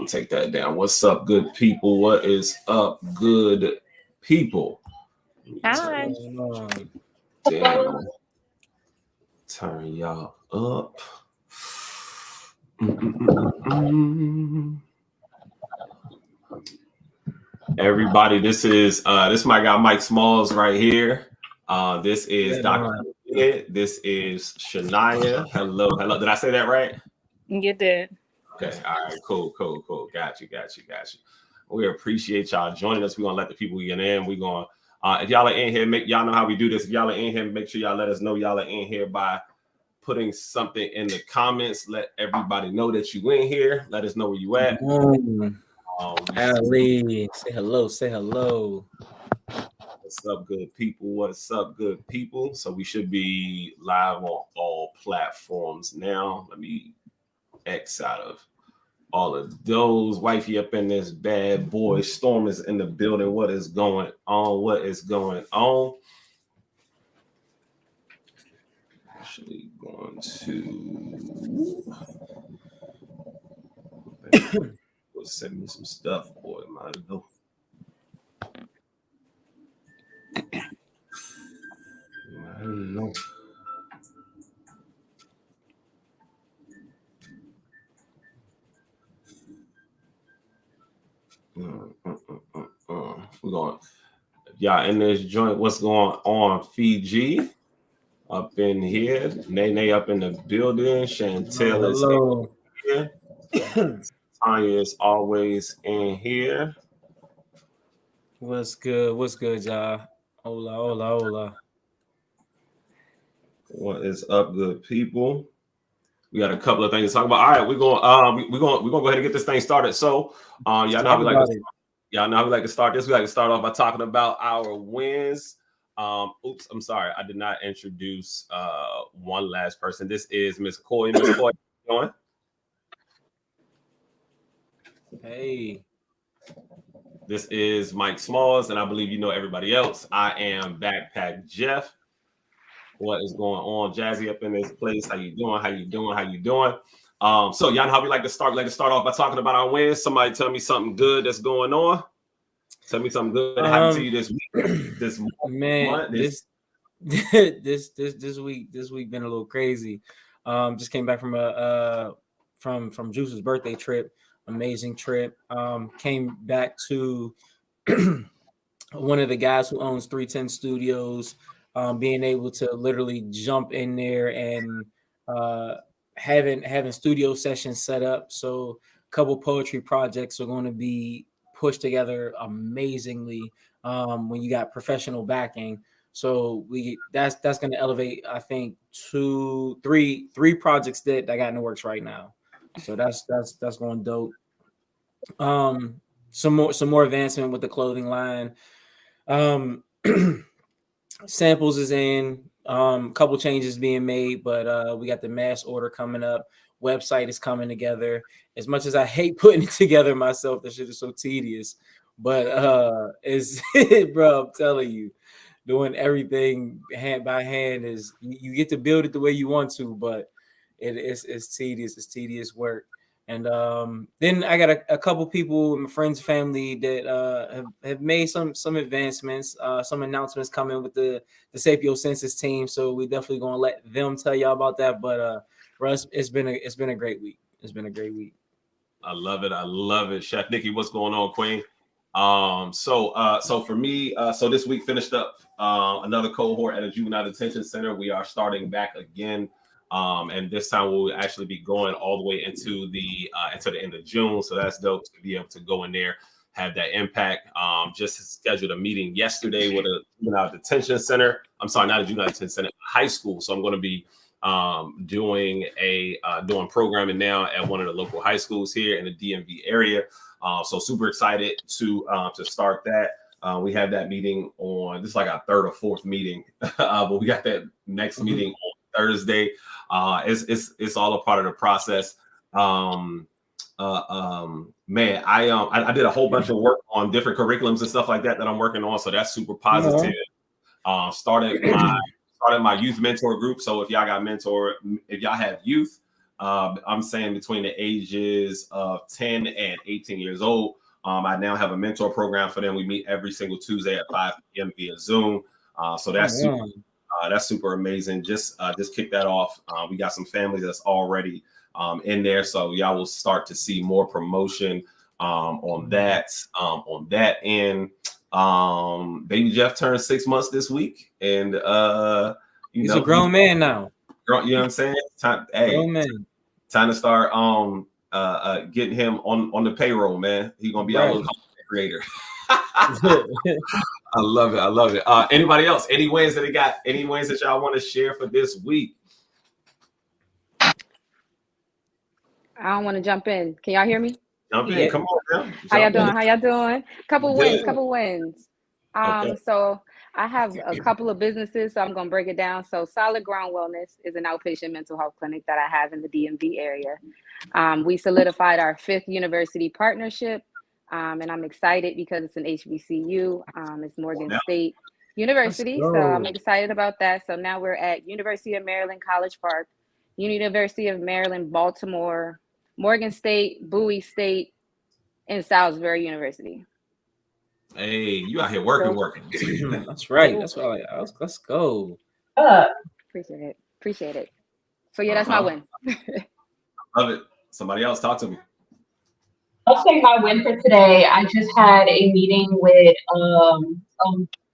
Take that down. What's up, good people? What is up, good people? Hi. Damn. Turn y'all up. Everybody, this is my guy Mike Smalls right here. This is Dr. This is Shania. Hello. Did I say that right? You did. Okay. All right. Cool. Got you. We appreciate y'all joining us. We're gonna let the people get in. We're gonna if y'all are in here, y'all know how we do this. If y'all are in here, make sure y'all let us know y'all are in here by putting something in the comments. Let everybody know that you in here. Let us know where you at. Ali, say hello. What's up, good people? So we should be live on all platforms now. Let me X out of all of those. Wifey up in this bad boy. Storm is in the building. What is going on? Actually going to go send me some stuff, boy. Might as well. I don't know. We're going. Y'all in this joint. What's going on, Fiji? Up in here, Nene up in the building. Chantel is here. Tanya is always in here. What's good, y'all? Hola. What is up, good people? We got a couple of things to talk about. All right, we're going to go ahead and get this thing started. So, y'all know how we like to. Y'all know how we like to start this. We like to start off by talking about our wins. Oops, I'm sorry. I did not introduce one last person. This is Miss Coy. Miss Coy, how you doing? Hey. This is Mike Smalls, and I believe you know everybody else. I am Backpack Jeff. What is going on? Jazzy up in this place. How you doing? So y'all know how we like to start. We like to start off by talking about our wins. Somebody tell me something good that's going on. Tell me something good that happened to you this week. This month, this week been a little crazy. Just came back from Juice's birthday trip. Amazing trip. Came back to one of the guys who owns 310 Studios. Being able to literally jump in there and having studio sessions set up. So a couple poetry projects are going to be pushed together amazingly when you got professional backing. So that's going to elevate, I think, three projects that I got in the works right now. So that's going dope. Some more advancement with the clothing line. Samples is in, couple changes being made, but we got the mass order coming up. Website is coming together. As much as I hate putting it together myself, that shit is so tedious. But it's bro, I'm telling you, doing everything hand by hand is you get to build it the way you want to, but it's tedious. It's tedious work. And then I got a couple people in my friends' family that have made some advancements, some announcements coming with the Sapio Census team. So we definitely gonna let them tell y'all about that. But Russ, it's been a great week. It's been a great week. I love it. Chef Nikki, what's going on, Queen? So for me, so this week finished up another cohort at a juvenile detention center. We are starting back again. And this time we'll actually be going all the way into the end of June. So that's dope to be able to go in there, have that impact. Just scheduled a meeting yesterday with a juvenile detention center. I'm sorry, not a juvenile detention center, high school. So I'm going to be doing programming now at one of the local high schools here in the DMV area. So super excited to start that. We have that meeting on, this is like our third or fourth meeting, but we got that next meeting on Thursday. It's all a part of the process. Man, I did a whole bunch of work on different curriculums and stuff like that I'm working on. So that's super positive. Started my youth mentor group. So if y'all have youth, I'm saying between the ages of 10 and 18 years old. I now have a mentor program for them. We meet every single Tuesday at 5 p.m. via Zoom. So that's super amazing. Just kick that off. We got some families that's already in there, so y'all will start to see more promotion on that end. Baby Jeff turned 6 months this week, and he's a grown man now. You know what I'm saying? Time to start getting him on the payroll, man. He's gonna be our little creator. I love it. Anybody else? Any wins that they got? Any wins that y'all want to share for this week? I don't want to jump in. Can y'all hear me? Jump in. Come on, man. How y'all doing? Couple wins. Okay. So I have a couple of businesses, so I'm going to break it down. So Solid Ground Wellness is an outpatient mental health clinic that I have in the DMV area. We solidified our 5th university partnership, and I'm excited because it's an HBCU. It's Morgan State University, so I'm excited about that. So now we're at University of Maryland, College Park, University of Maryland, Baltimore, Morgan State, Bowie State, and Salisbury University. Hey, you out here working. That's right. That's why let's go. Appreciate it. So yeah, that's my win. Love it. Somebody else talk to me. I'll say my win for today. I just had a meeting with a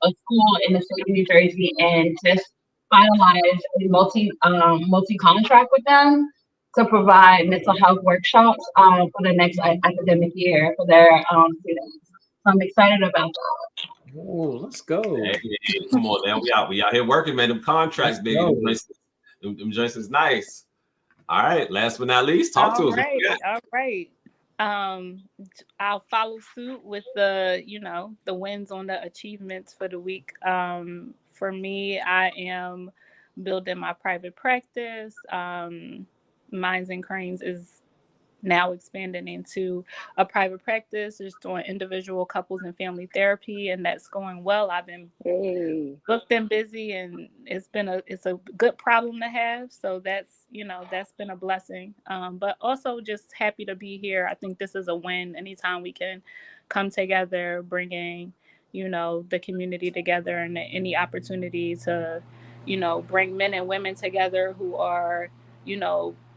school in the state of New Jersey and just finalized a multi contract with them to provide mental health workshops for the next academic year for their students. So I'm excited about that. Oh, let's go. Hey, come on now. We out here working, man. Them contracts, big. Them joints is nice. All right. Last but not least, talk to us. All right. I'll follow suit with the wins on the achievements for the week. For me, I am building my private practice. Minds and Cranes is now expanding into a private practice, just doing individual couples and family therapy, and that's going well. I've been booked and busy, and it's a good problem to have. So that's been a blessing. But also just happy to be here. I think this is a win. Anytime we can come together, bringing the community together, and any opportunity to bring men and women together who are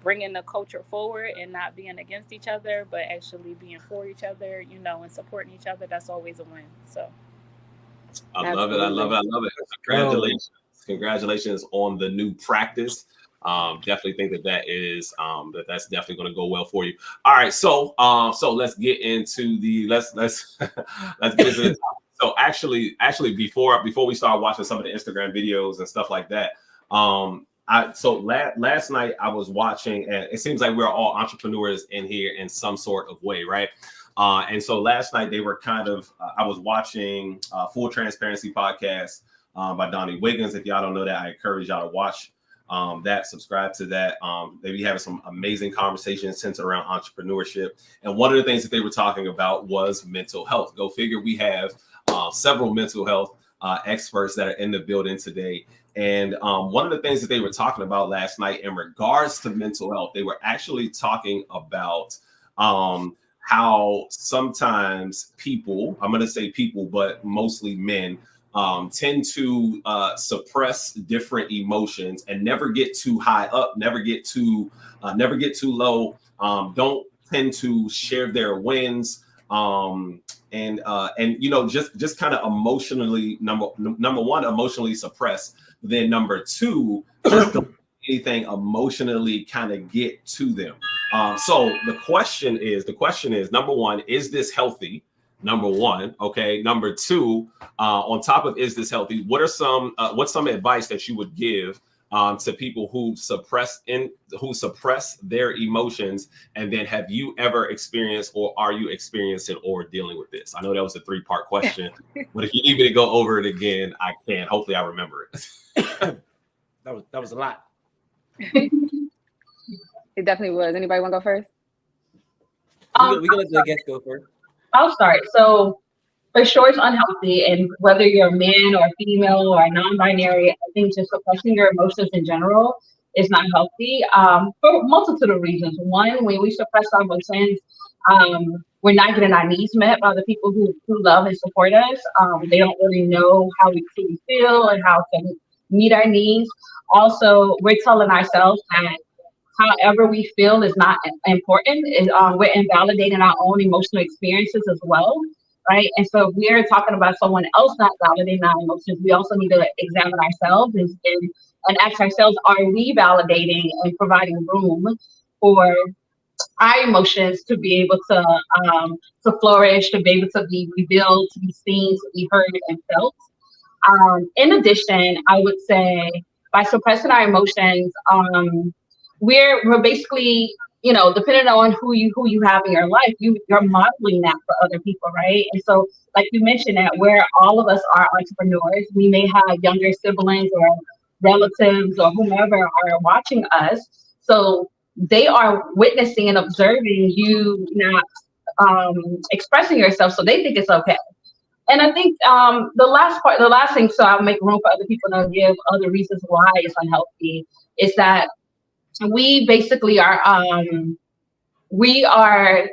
bringing the culture forward and not being against each other, but actually being for each other, and supporting each other. That's always a win. So I love it. Congratulations on the new practice. Definitely think that is that's definitely going to go well for you. All right, so let's get into let's get into it. So actually before we start watching some of the Instagram videos and stuff like that, last night I was watching, and it seems like we're all entrepreneurs in here in some sort of way, right? And so last night they were I was watching Full Transparency podcast by Donnie Wiggins. If y'all don't know that, I encourage y'all to watch that, subscribe to that. They be having some amazing conversations centered around entrepreneurship. And one of the things that they were talking about was mental health. Go figure, we have several mental health experts that are in the building today. And one of the things that they were talking about last night in regards to mental health, they were actually talking about how sometimes people, I'm going to say people, but mostly men, tend to suppress different emotions and never get too high up, never get too low, don't tend to share their wins, and just kind of emotionally, number one, emotionally suppress. Then number two, just don't let anything emotionally kind of get to them. So the question is, number one, is this healthy? Number one, okay. Number two, on top of is this healthy, what's some advice that you would give to people who suppress their emotions? And then have you ever experienced, or are you experiencing or dealing with this? I know that was a 3-part question, but if you need me to go over it again, I can. Hopefully I remember it. That was a lot. It definitely was. Anybody want to go first? We can let the guest go first. I'll start. So for sure it's unhealthy, and whether you're a man or female or non-binary, I think just suppressing your emotions in general is not healthy for a multitude of reasons. One, when we suppress our emotions, we're not getting our needs met by the people who love and support us. They don't really know how we truly feel and how to meet our needs. Also, we're telling ourselves that however we feel is not important. We're invalidating our own emotional experiences as well, right? And so if we're talking about someone else not validating our emotions, we also need to examine ourselves and ask ourselves, are we validating and providing room for our emotions to be able to flourish, to be able to be revealed, to be seen, to be heard and felt? In addition, I would say by suppressing our emotions, we're basically, depending on who you have in your life, you're modeling that for other people, right? And so, like you mentioned, that where all of us are entrepreneurs, we may have younger siblings or relatives or whomever are watching us, so they are witnessing and observing you not expressing yourself, so they think it's okay. And I think the last thing, so I'll make room for other people to give other reasons why it's unhealthy, is that we basically are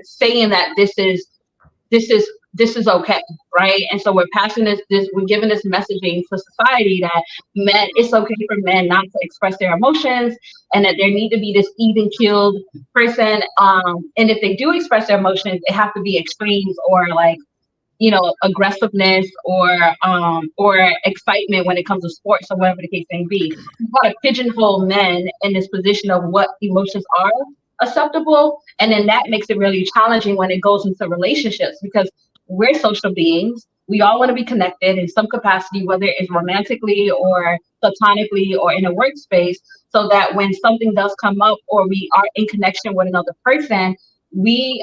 saying that this is okay, right? And so we're passing we're giving this messaging to society that it's okay for men not to express their emotions, and that there need to be this even keeled person. And if they do express their emotions, it have to be extremes or like, aggressiveness or excitement when it comes to sports or whatever the case may be. You've got to pigeonhole men in this position of what emotions are acceptable, and then that makes it really challenging when it goes into relationships, because we're social beings. We all want to be connected in some capacity, whether it's romantically or platonically or in a workspace, so that when something does come up or we are in connection with another person, we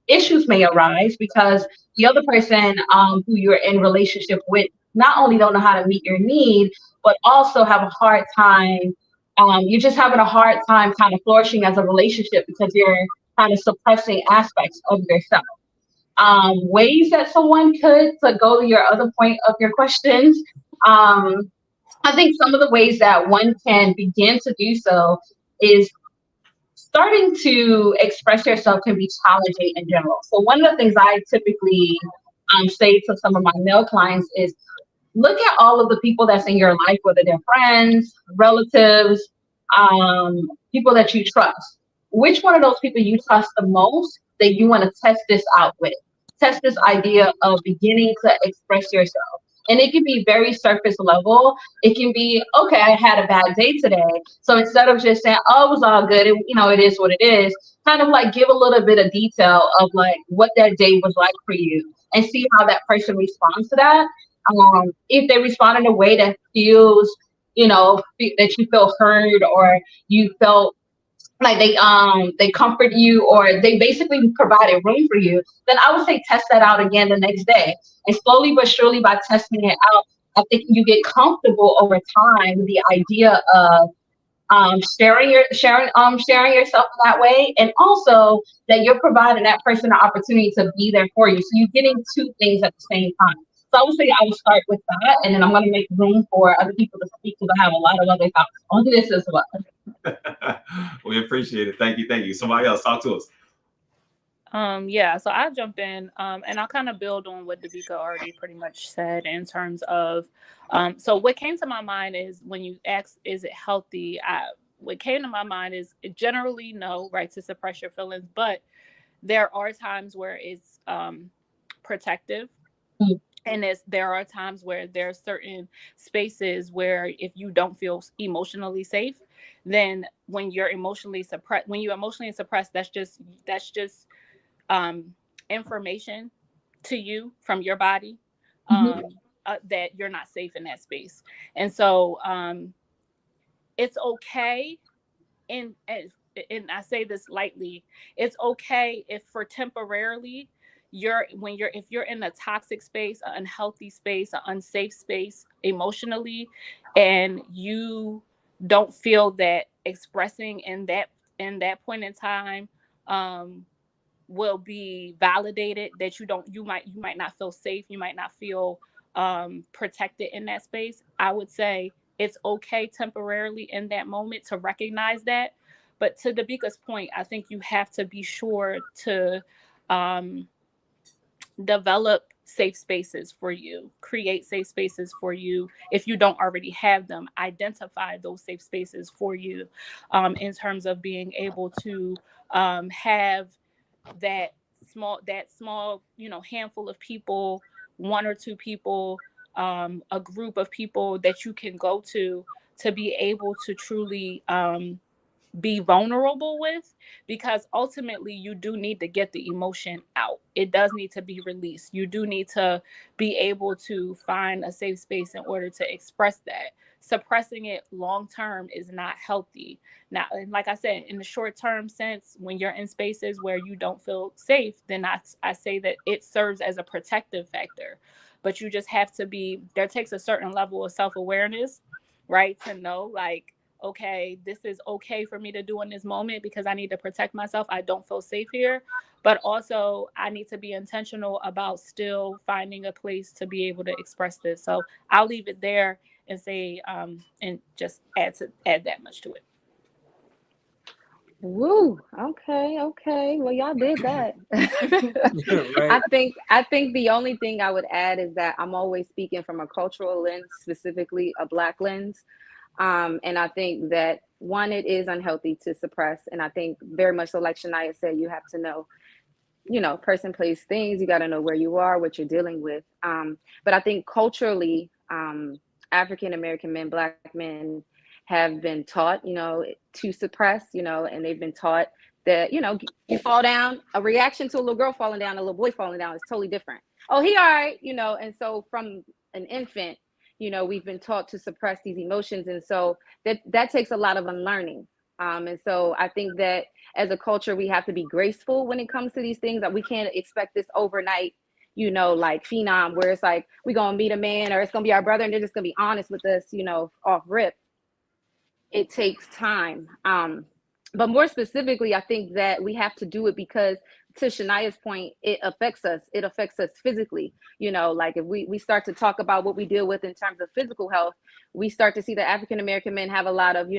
issues may arise because the other person who you're in relationship with not only don't know how to meet your need, but also have a hard time. You're just having a hard time kind of flourishing as a relationship because you're kind of suppressing aspects of yourself. Ways that someone could, to go to your other point of your questions, I think some of the ways that one can begin to do so is starting to express yourself can be challenging in general. So one of the things I typically say to some of my male clients is look at all of the people that's in your life, whether they're friends, relatives, people that you trust. Which one of those people you trust the most that you want to test this out with? Test this idea of beginning to express yourself. And it can be very surface level. It can be, okay, I had a bad day today. So instead of just saying, oh, it was all good, it is what it is, kind of like give a little bit of detail of like what that day was like for you and see how that person responds to that. If they respond in a way that feels, that you feel heard, or you felt like they comfort you, or they basically provided room for you, then I would say test that out again the next day. And slowly but surely, by testing it out, I think you get comfortable over time with the idea of sharing yourself in that way, and also that you're providing that person an opportunity to be there for you. So you're getting two things at the same time. So I would say I would start with that, and then I'm going to make room for other people to speak, because I have a lot of other thoughts on this as well. We appreciate it. Thank you. Thank you. Somebody else, talk to us. Yeah, so I'll jump in and I'll kind of build on what Davika already pretty much said in terms of so what came to my mind is when you ask, is it healthy? What came to my mind is generally no, right, to suppress your feelings, but there are times where it's protective. And there are times where there are certain spaces where if you don't feel emotionally safe, then when you're emotionally suppressed, that's just information to you from your body that you're not safe in that space. And so it's okay, and I say this lightly, it's okay if for temporarily if you're in a toxic space, an unhealthy space, an unsafe space emotionally, and you don't feel that expressing in that point in time will be validated, that you might not feel safe, you might not feel protected in that space, I would say it's okay temporarily in that moment to recognize that. But to Dabika's point, I think you have to be sure to develop safe spaces for you, create safe spaces for you. If you don't already have them, identify those safe spaces for you, in terms of being able to have that small, handful of people, one or two people, a group of people that you can go to be able to truly be vulnerable with, because ultimately you do need to get the emotion out. It does need to be released. You do need to be able to find a safe space in order to express that. Suppressing it long term is not healthy. Now, like I said, in the short term sense, when you're in spaces where you don't feel safe, then I say that it serves as a protective factor. But you just have to there takes a certain level of self-awareness, right? To know, like, okay, this is okay for me to do in this moment because I need to protect myself. I don't feel safe here. But also I need to be intentional about still finding a place to be able to express this. So I'll leave it there and say, and just add that much to it. Woo. Okay. Well, y'all did that. Right. I think the only thing I would add is that I'm always speaking from a cultural lens, specifically a Black lens. And I think that one, it is unhealthy to suppress. And I think very much so, like Shania said, you have to know, person, place, things. You got to know where you are, what you're dealing with. But I think culturally, African American men, Black men have been taught, to suppress, and they've been taught that, you fall down, a reaction to a little girl falling down, a little boy falling down is totally different. Oh, he all right, and so from an infant, we've been taught to suppress these emotions. And so that takes a lot of unlearning. And so I think that as a culture, we have to be graceful when it comes to these things. That we can't expect this overnight, like phenom, where it's like we're gonna meet a man or it's gonna be our brother and they're just gonna be honest with us, off rip. It takes time. But more specifically, I think that we have to do it because, to Shania's point, it affects us. It affects us physically. Like if we start to talk about what we deal with in terms of physical health, we start to see that African American men have a lot of,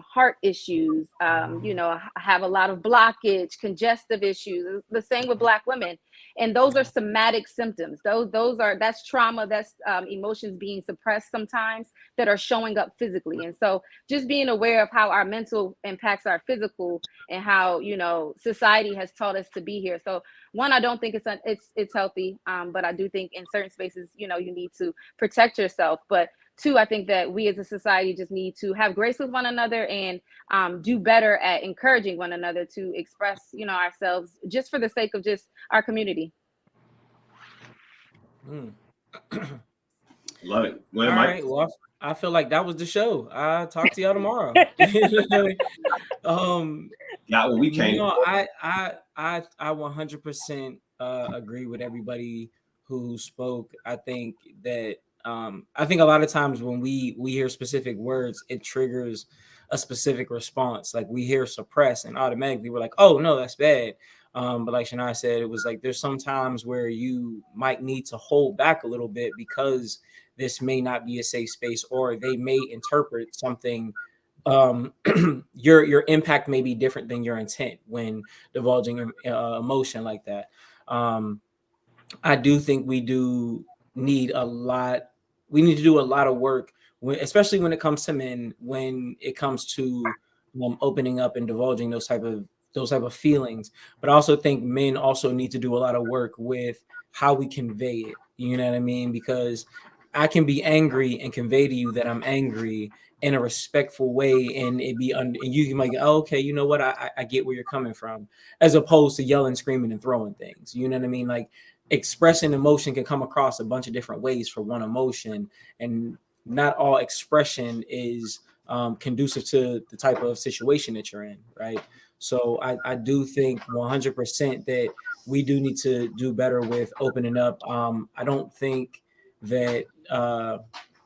heart issues, have a lot of blockage, congestive issues. The same with Black women. And those are somatic symptoms. That's trauma, that's emotions being suppressed sometimes that are showing up physically. And so just being aware of how our mental impacts our physical and how, society has taught us to be here. So one, I don't think it's healthy, but I do think in certain spaces, you need to protect yourself. But two, I think that we as a society just need to have grace with one another and do better at encouraging one another to express, ourselves, just for the sake of just our community. Love it. Go ahead, All Mike. right. Well, I feel like that was the show. I'll talk to y'all tomorrow. Yeah, well, we came. I 100% agree with everybody who spoke. I think that I think a lot of times when we hear specific words, it triggers a specific response. Like we hear suppress and automatically we're like, oh no, that's bad. But like Shania said, it was like there's some times where you might need to hold back a little bit because this may not be a safe space, or they may interpret something. Your impact may be different than your intent when divulging emotion like that. I do think we need to do a lot of work, especially when it comes to men, when it comes to opening up and divulging those type of feelings. But I also think men also need to do a lot of work with how we convey it. You know what I mean? Because I can be angry and convey to you that I'm angry in a respectful way, and and you can like, oh, okay, you know what? I get where you're coming from, as opposed to yelling, screaming, and throwing things. You know what I mean? Like expressing emotion can come across a bunch of different ways for one emotion, and not all expression is conducive to the type of situation that you're in, right? So I do think 100% that we do need to do better with opening up. I don't think that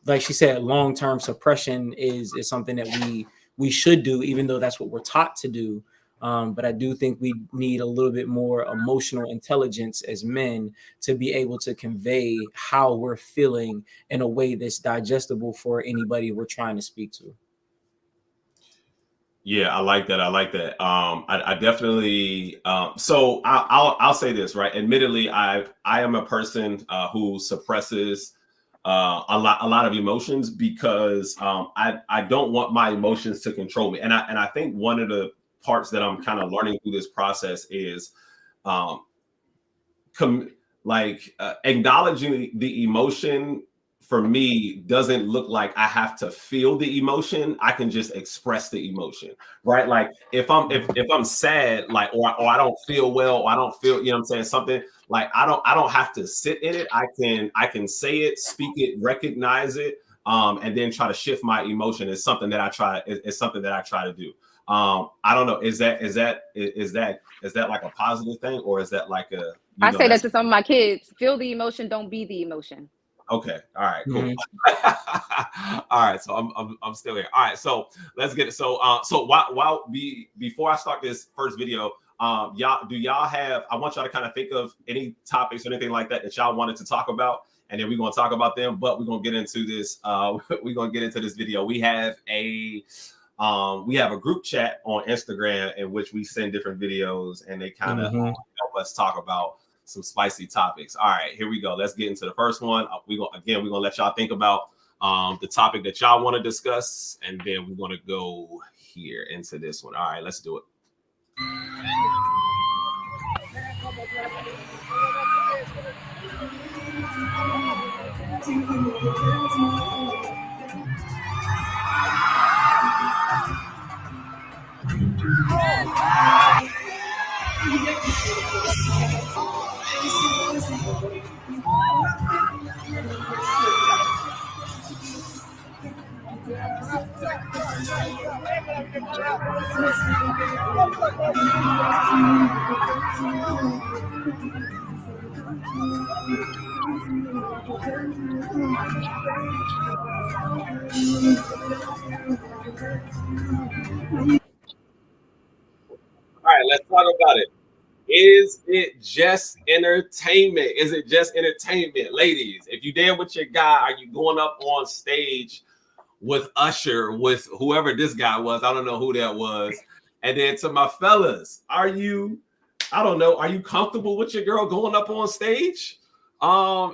like she said, long-term suppression is something that we should do, even though that's what we're taught to do. But I do think we need a little bit more emotional intelligence as men to be able to convey how we're feeling in a way that's digestible for anybody we're trying to speak to. Yeah, I like that. I like that. I definitely. So I'll say this, right. Admittedly, I am a person who suppresses a lot of emotions because I don't want my emotions to control me, and I think one of the parts that I'm kind of learning through this process is um, acknowledging the emotion for me doesn't look like I have to feel the emotion. I can just express the emotion, right? Like if I'm sad, like or I don't feel well, or I don't feel, you know what I'm saying, something like I don't have to sit in it. I can say it, speak it, recognize it, and then try to shift my emotion. It's something that I try. It's something that I try to do. I don't know. Is that like a positive thing, or is that like a I say that to some of my kids. Feel the emotion, don't be the emotion. Okay. All right. Cool. Mm-hmm. All right. So I'm still here. All right. So let's get it. So before I start this first video, y'all have? I want y'all to kind of think of any topics or anything like that y'all wanted to talk about, and then we're gonna talk about them. But we're gonna get into this. We're gonna get into this video. We have a group chat on Instagram in which we send different videos, and they kind of help us talk about some spicy topics. All right, here we go. Let's get into the first one. We're gonna let y'all think about the topic that y'all want to discuss, and then we're gonna go here into this one. All right, let's do it. All right, let's talk about it. Is it just entertainment? Is it just entertainment? Ladies, if you there with your guy, are you going up on stage with Usher, with whoever this guy was? I don't know who that was. And then to my fellas, are you comfortable with your girl going up on stage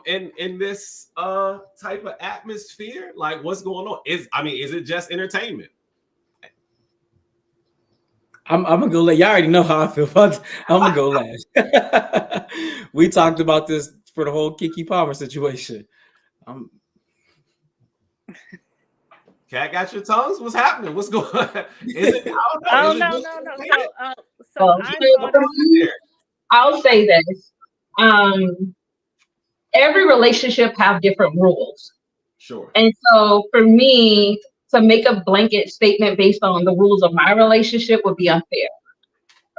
in this type of atmosphere? Like, what's going on? Is it just entertainment? I'm gonna go last. Y'all already know how I feel about. I'm gonna go last. We talked about this for the whole Keke Palmer situation. Cat got your tongues? What's happening? What's going on? Is it? Oh no. So I'll say this. Every relationship have different rules. Sure. And so for me to make a blanket statement based on the rules of my relationship would be unfair.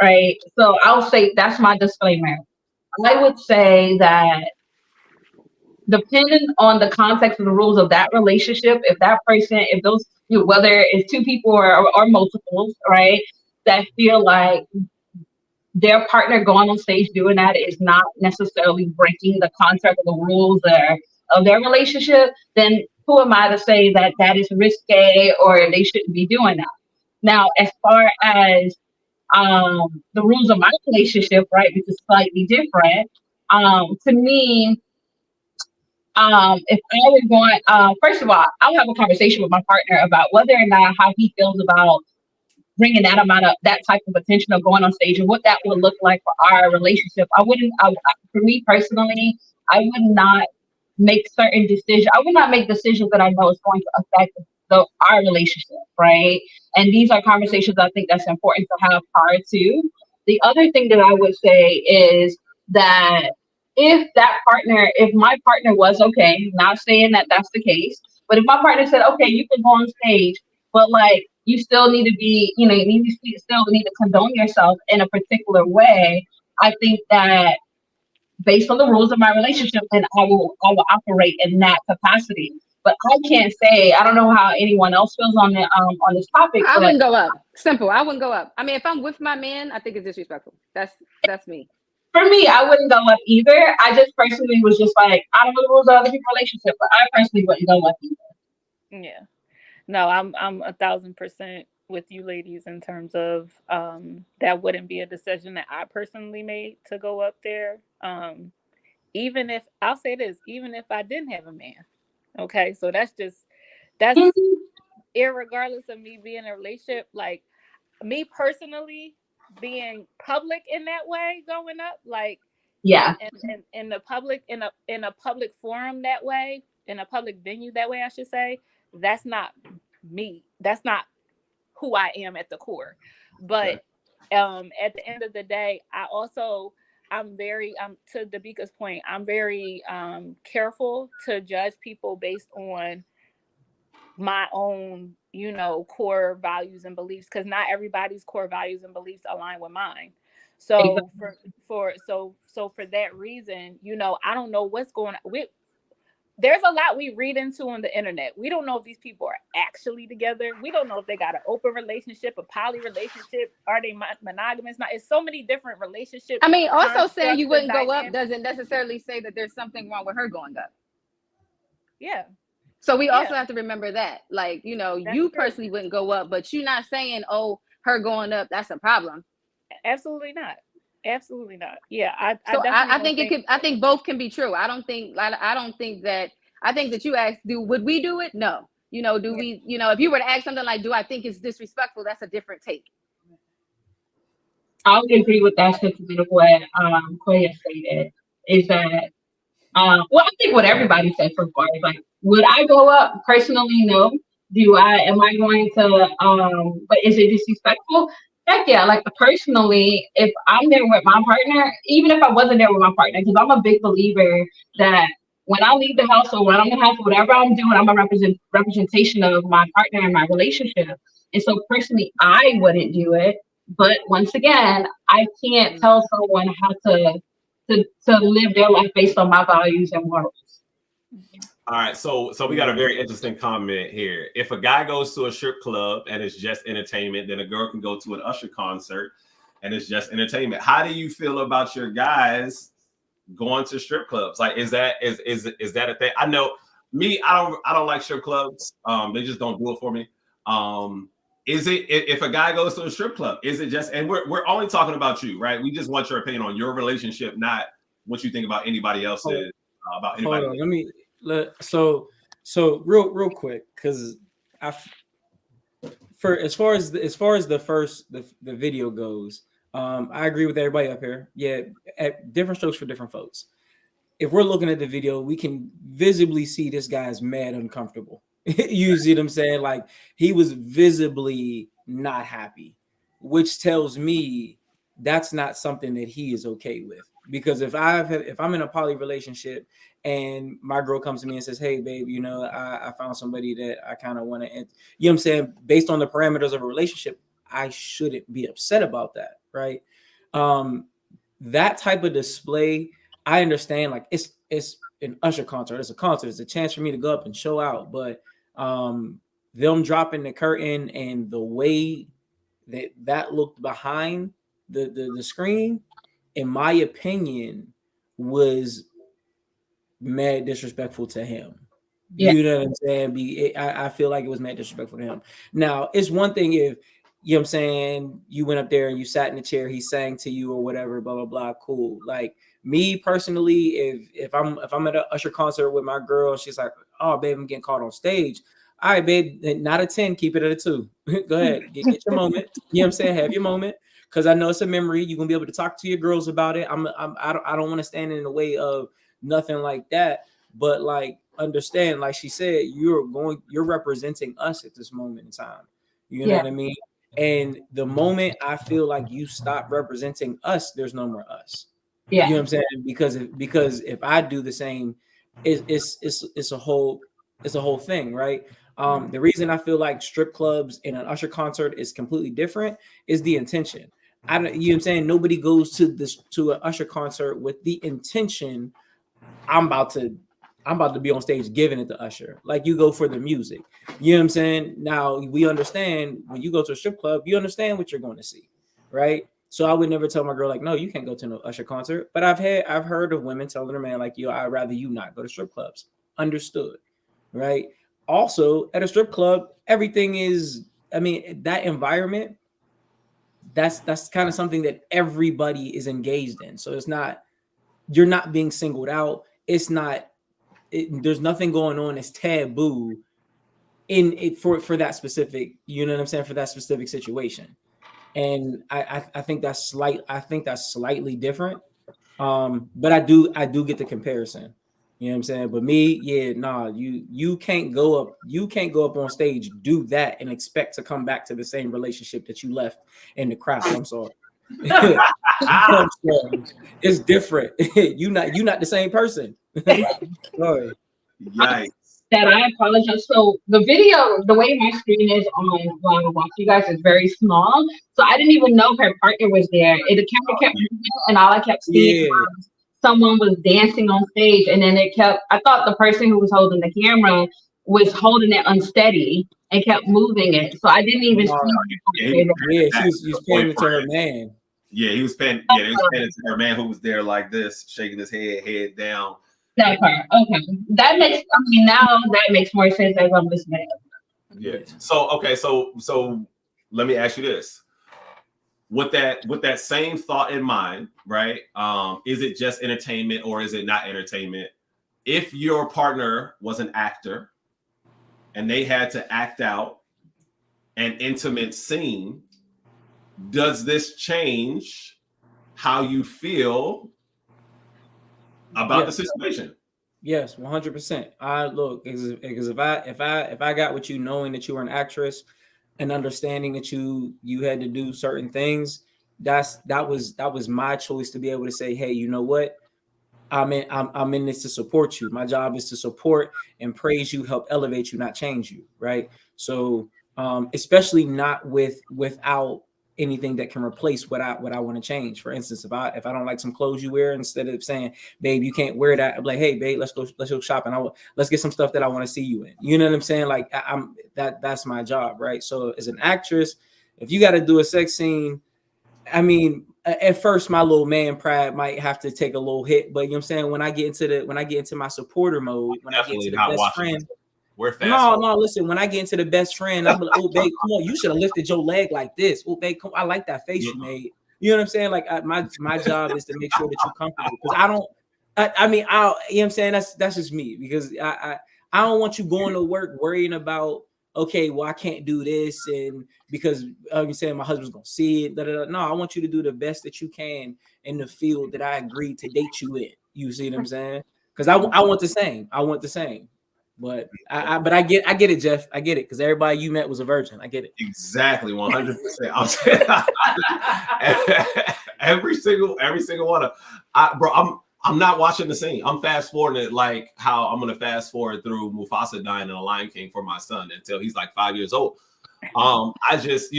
Right. So I'll say that's my disclaimer. I would say that depending on the context of the rules of that relationship, if that person, if those, whether it's two people or multiples, right, that feel like their partner going on stage doing that is not necessarily breaking the contract or the rules of their relationship, then who am I to say that that is risque or they shouldn't be doing that? Now, as far as the rules of my relationship, right, which is slightly different, to me, if I was going, first of all, I'll have a conversation with my partner about whether or not how he feels about bringing that amount of that type of attention or going on stage and what that would look like for our relationship. For me personally, I would not make certain decisions. I would not make decisions that I know is going to affect our relationship, right? And these are conversations I think that's important to have prior to. The other thing that I would say is that if my partner was okay, not saying that that's the case, but if my partner said, okay, you can go on stage, but like you still need to be, you still need to condone yourself in a particular way, I think that based on the rules of my relationship, then I will operate in that capacity. But I can't say, I don't know how anyone else feels on this topic. I but wouldn't go up. Simple. I wouldn't go up. I mean, if I'm with my man, I think it's disrespectful. That's me. For me, I wouldn't go up either. I just personally was just like, I don't know the rules of other people's relationship, but I personally wouldn't go up either. Yeah. No, I'm 1,000% with you ladies in terms of that wouldn't be a decision that I personally made to go up there. Even if I'll say this, even if I didn't have a man. Okay, so that's irregardless of me being in a relationship, like me personally being public in that way, going up, like Yeah. and in the public in a public forum that way, in a public venue that way, I should say, that's not me. That's not who I am at the core. But at the end of the day, I'm very to Dabika's point, I'm very careful to judge people based on my own, core values and beliefs, because not everybody's core values and beliefs align with mine. So for that reason, I don't know what's going on. There's a lot we read into on the internet. We don't know if these people are actually together. We don't know if they got an open relationship, a poly relationship. Are they monogamous? Not. It's so many different relationships. I mean, also saying you wouldn't go up doesn't necessarily say that there's something wrong with her going up. Yeah. So we also have to remember that, like, you personally wouldn't go up, but you're not saying, oh, her going up, that's a problem. Absolutely not. Absolutely not. Yeah, I think both can be true. I think that you asked, would we do it? No. Do we, if you were to ask something like, do I think it's disrespectful? That's a different take. I would agree with that sentiment of what Koya stated, is that I think what everybody said so far is like, would I go up? Personally, no. Am I going to but is it disrespectful? Heck yeah, like personally, if I'm there with my partner, even if I wasn't there with my partner, because I'm a big believer that when I leave the house or when I'm in the house, whatever I'm doing, I'm a representation of my partner and my relationship. And so personally, I wouldn't do it. But once again, I can't tell someone how to live their life based on my values and morals. All right, so we got a very interesting comment here. If a guy goes to a strip club and it's just entertainment, then a girl can go to an Usher concert and it's just entertainment. How do you feel about your guys going to strip clubs? Like, is that a thing? I know me, I don't like strip clubs. They just don't do it for me. Is it, if a guy goes to a strip club, is it just, and we're only talking about you, right? We just want your opinion on your relationship, not what you think about anybody else's. About anybody. Hold on, so real quick, because as far as the video goes, I agree with everybody up here. Yeah, at different strokes for different folks. If we're looking at the video, we can visibly see this guy's mad uncomfortable. You see what I'm saying? Like, he was visibly not happy, which tells me that's not something that he is okay with. Because if I'm in a poly relationship and my girl comes to me and says, "Hey, babe, I found somebody that I kind of want to," you know what I'm saying? Based on the parameters of a relationship, I shouldn't be upset about that, right? That type of display, I understand. Like, it's an Usher concert. It's a concert. It's a chance for me to go up and show out. But them dropping the curtain and the way that looked behind the screen, in my opinion, was mad disrespectful to him. Yeah. You know what I'm saying? I feel like it was mad disrespectful to him. Now, it's one thing if, you know what I'm saying, you went up there and you sat in the chair, he sang to you or whatever, blah, blah, blah, cool. Like, me personally, if I'm at an Usher concert with my girl, she's like, "Oh, babe, I'm getting caught on stage." All right, babe, not a 10, keep it at a 2. Go ahead, get your moment. You know what I'm saying? Have your moment. Because I know it's a memory. You're gonna be able to talk to your girls about it. I don't want to stand in the way of nothing like that. But like, understand, like she said, you're representing us at this moment in time. You know what I mean? And the moment I feel like you stop representing us, there's no more us. Yeah. You know what I'm saying? Because if I do the same, it's a whole thing, right? The reason I feel like strip clubs and an Usher concert is completely different is the intention. You know what I'm saying? Nobody goes to an Usher concert with the intention, I'm about to I'm about to be on stage giving it to Usher. Like you go for the music. You know what I'm saying? Now we understand when you go to a strip club, you understand what you're going to see, right? So I would never tell my girl like, no, you can't go to no Usher concert. But I've heard of women telling their man like, yo, I'd rather you not go to strip clubs. Understood, right? Also, at a strip club, everything is, I mean, that environment, that's kind of something that everybody is engaged in. So it's not, you're not being singled out. It's not, there's nothing going on that's taboo in it for that specific, you know what I'm saying, for that specific situation. And I think that's slightly different. But I do get the comparison. You know what I'm saying? But me, yeah, nah, you can't go up on stage, do that, and expect to come back to the same relationship that you left in the crowd. I'm sorry. I'm sorry. It's different. You not the same person. Sorry. Yikes. That I apologize. So the video, the way my screen is on while I'm watching you guys is very small. So I didn't even know her partner was there. And the camera kept moving, and all I kept seeing Yeah. was someone was dancing on stage. And then I thought the person who was holding the camera was holding it unsteady and kept moving it. So I didn't even see. Yeah, she was paying it to her man. Yeah, he was paying. Yeah, he was paying it to her man who was there like this, shaking his head down. That part. Okay. That makes, I mean, now that makes more sense as I'm listening. Yeah. So okay, so let me ask you this. With that same thought in mind, right? Is it just entertainment or is it not entertainment? If your partner was an actor and they had to act out an intimate scene, does this change how you feel about the situation? Yes, 100%. I look, because if I got with you knowing that you were an actress and understanding that you had to do certain things, that was my choice to be able to say, hey, you know what? I'm in this to support you. My job is to support and praise you, help elevate you, not change you, right? So especially not without anything that can replace what I want to change. For instance, if I don't like some clothes you wear, instead of saying, babe, you can't wear that, I'm like, hey, babe, let's go shopping. Let's get some stuff that I want to see you in. You know what I'm saying? Like that's my job, right? So as an actress, if you got to do a sex scene, I mean, at first my little man pride might have to take a little hit, but you know what I'm saying, when I get into my supporter mode, when I get into the best friend, no, listen, when I get into the best friend, I'm like, oh babe, come on, you should have lifted your leg like this. Oh babe, come, I like that face you made. You know what I'm saying? Like my job is to make sure that you're comfortable, because I mean, you know what I'm saying, that's just me, because I don't want you going to work worrying about, okay, well, I can't do this, and because I'm saying my husband's gonna see it. No, I want you to do the best that you can in the field that I agreed to date you in. You see what I'm saying? Because I want the same. I want the same. But I get it, Jeff. I get it, because everybody you met was a virgin. I get it. Exactly, 100%. Every single one of, bro. I'm not watching the scene. I'm fast forwarding it like how I'm gonna fast forward through Mufasa dying in The Lion King for my son until he's like 5 years old. I just,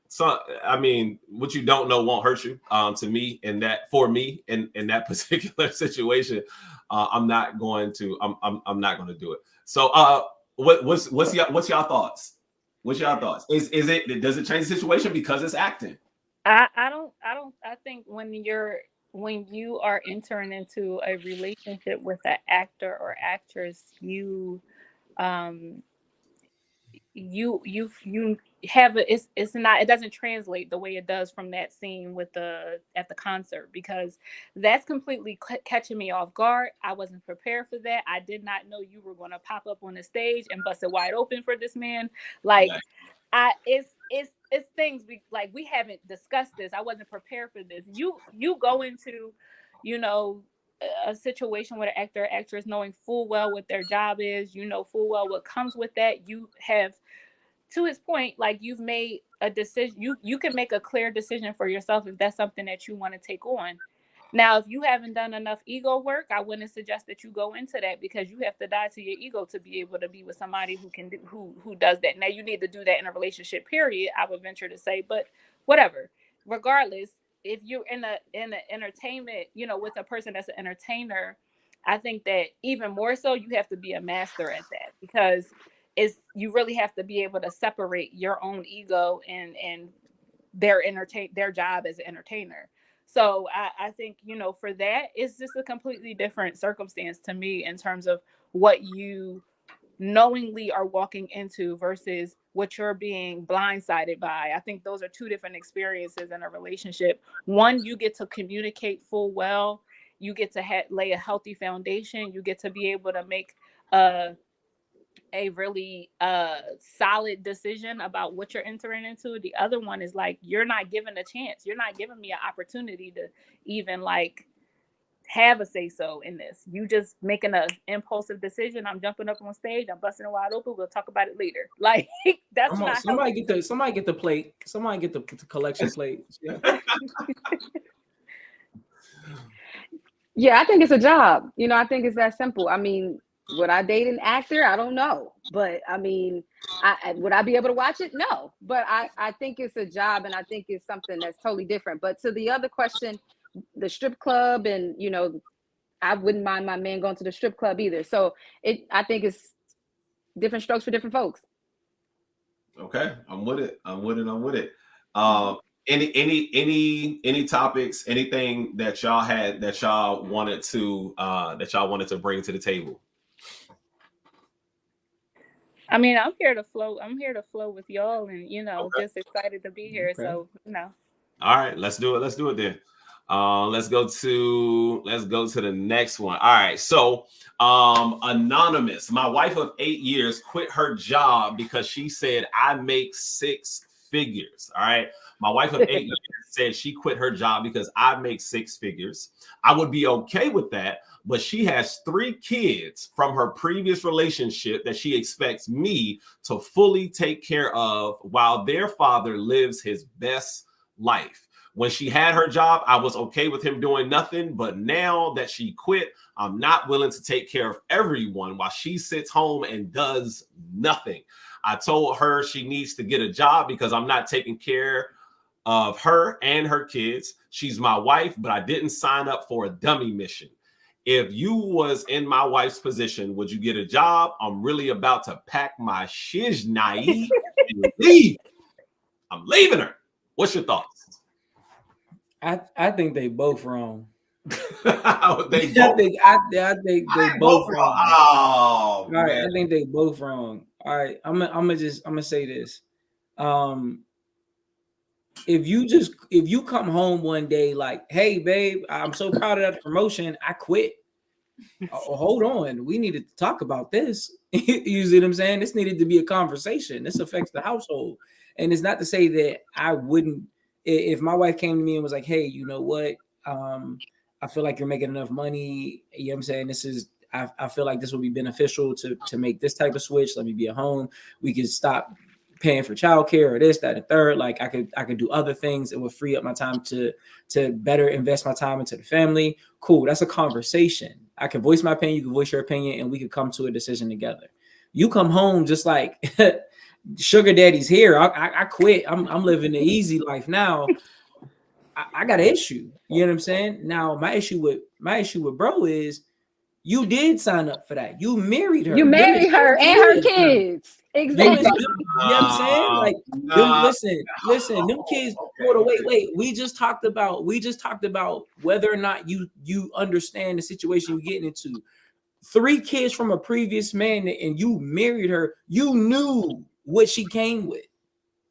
so I mean, what you don't know won't hurt you. To me, and that for me in that particular situation, I'm not going to do it. So, what's y'all thoughts? What's y'all thoughts? Does it change the situation because it's acting? I don't I think when you are entering into a relationship with an actor or actress, you have it's not, it doesn't translate the way it does from that scene with at the concert, because that's completely catching me off guard. I wasn't prepared for that. I did not know you were going to pop up on the stage and bust it wide open for this man. Like, it's things we haven't discussed this. I wasn't prepared for this. You go into, a situation with an actor or actress knowing full well what their job is, full well what comes with that. You have, to his point, like, you've made a decision. You can make a clear decision for yourself if that's something that you want to take on. Now, if you haven't done enough ego work, I wouldn't suggest that you go into that, because you have to die to your ego to be able to be with somebody who can do, who does that. Now, you need to do that in a relationship, period, I would venture to say, but whatever. Regardless, if you're in a entertainment, with a person that's an entertainer, I think that even more so, you have to be a master at that, because you really have to be able to separate your own ego and their job as an entertainer. So I think, for that, it's just a completely different circumstance to me in terms of what you knowingly are walking into versus what you're being blindsided by. I think those are two different experiences in a relationship. One, you get to communicate full well. You get to lay a healthy foundation. You get to be able to make a really solid decision about what you're entering into. The other one is like, you're not given a chance. You're not giving me an opportunity to even like have a say so in this. You just making an impulsive decision. I'm jumping up on stage. I'm busting it wide open. We'll talk about it later. Like, that's not somebody get the plate. Somebody get the collection plate. Yeah. Yeah, I think it's a job. I think it's that simple. I mean, would I date an actor? I don't know. But I mean, would I be able to watch it? No. But I think it's a job, and I think it's something that's totally different. But to the other question, the strip club, and I wouldn't mind my man going to the strip club either. So I think it's different strokes for different folks. Okay, I'm with it. Any topics, anything that y'all had that y'all wanted to bring to the table? I mean, I'm here to flow with y'all, and Okay. just excited to be here. Okay. So All right, let's do it then. Let's go to the next one. All right, so anonymous. My wife of 8 years quit her job because she said I make 6 figures. All right, my wife of 8 years said she quit her job because I make 6 figures. I would be okay with that, but she has 3 kids from her previous relationship that she expects me to fully take care of while their father lives his best life. When she had her job, I was okay with him doing nothing, but now that she quit, I'm not willing to take care of everyone while she sits home and does nothing. I told her she needs to get a job because I'm not taking care of her and her kids. She's my wife, but I didn't sign up for a dummy mission. If you was in my wife's position, would you get a job? I'm really about to pack my shiznai and leave. I'm leaving her. What's your thoughts? I think they both wrong. I think they both wrong. Oh, all right, man. I think they both wrong. All right, I'm gonna say this. If you come home one day like, hey babe, I'm so proud of that promotion, I quit. Hold on, we needed to talk about this. You see what I'm saying? This needed to be a conversation. This affects the household. And it's not to say that I wouldn't, if my wife came to me and was like, hey, you know what? I feel like you're making enough money. You know what I'm saying? I feel like this would be beneficial to make this type of switch. Let me be at home. We could stop paying for childcare or this, that, and third. Like I could do other things. It would free up my time to better invest my time into the family. Cool. That's a conversation. I can voice my opinion. You can voice your opinion, and we could come to a decision together. You come home just like sugar daddy's here. I quit. I'm living the easy life now. I got an issue. You know what I'm saying? Now my issue with bro is you did sign up for that. You married her. You married her and her kids. Exactly. You know what I'm saying? Like, listen, them kids. Hold on, wait. We just talked about whether or not you understand the situation you're getting into. 3 kids from a previous man, and you married her. You knew what she came with.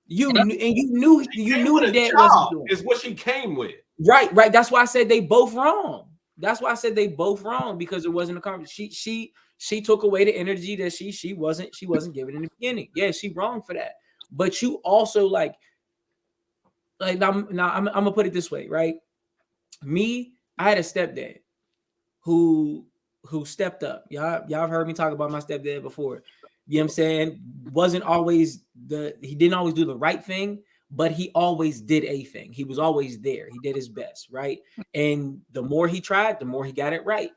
You knew the dad wasn't doing. Is what she came with. Right. That's why I said they both wrong. Because it wasn't a conversation. She took away the energy that she wasn't giving in the beginning. Yeah, she wrong for that. But you also like I'm gonna put it this way, right? Me, I had a stepdad who stepped up. Y'all have heard me talk about my stepdad before. You know what I'm saying? He didn't always do the right thing, but he always did a thing. He was always there. He did his best, right? And the more he tried, the more he got it right.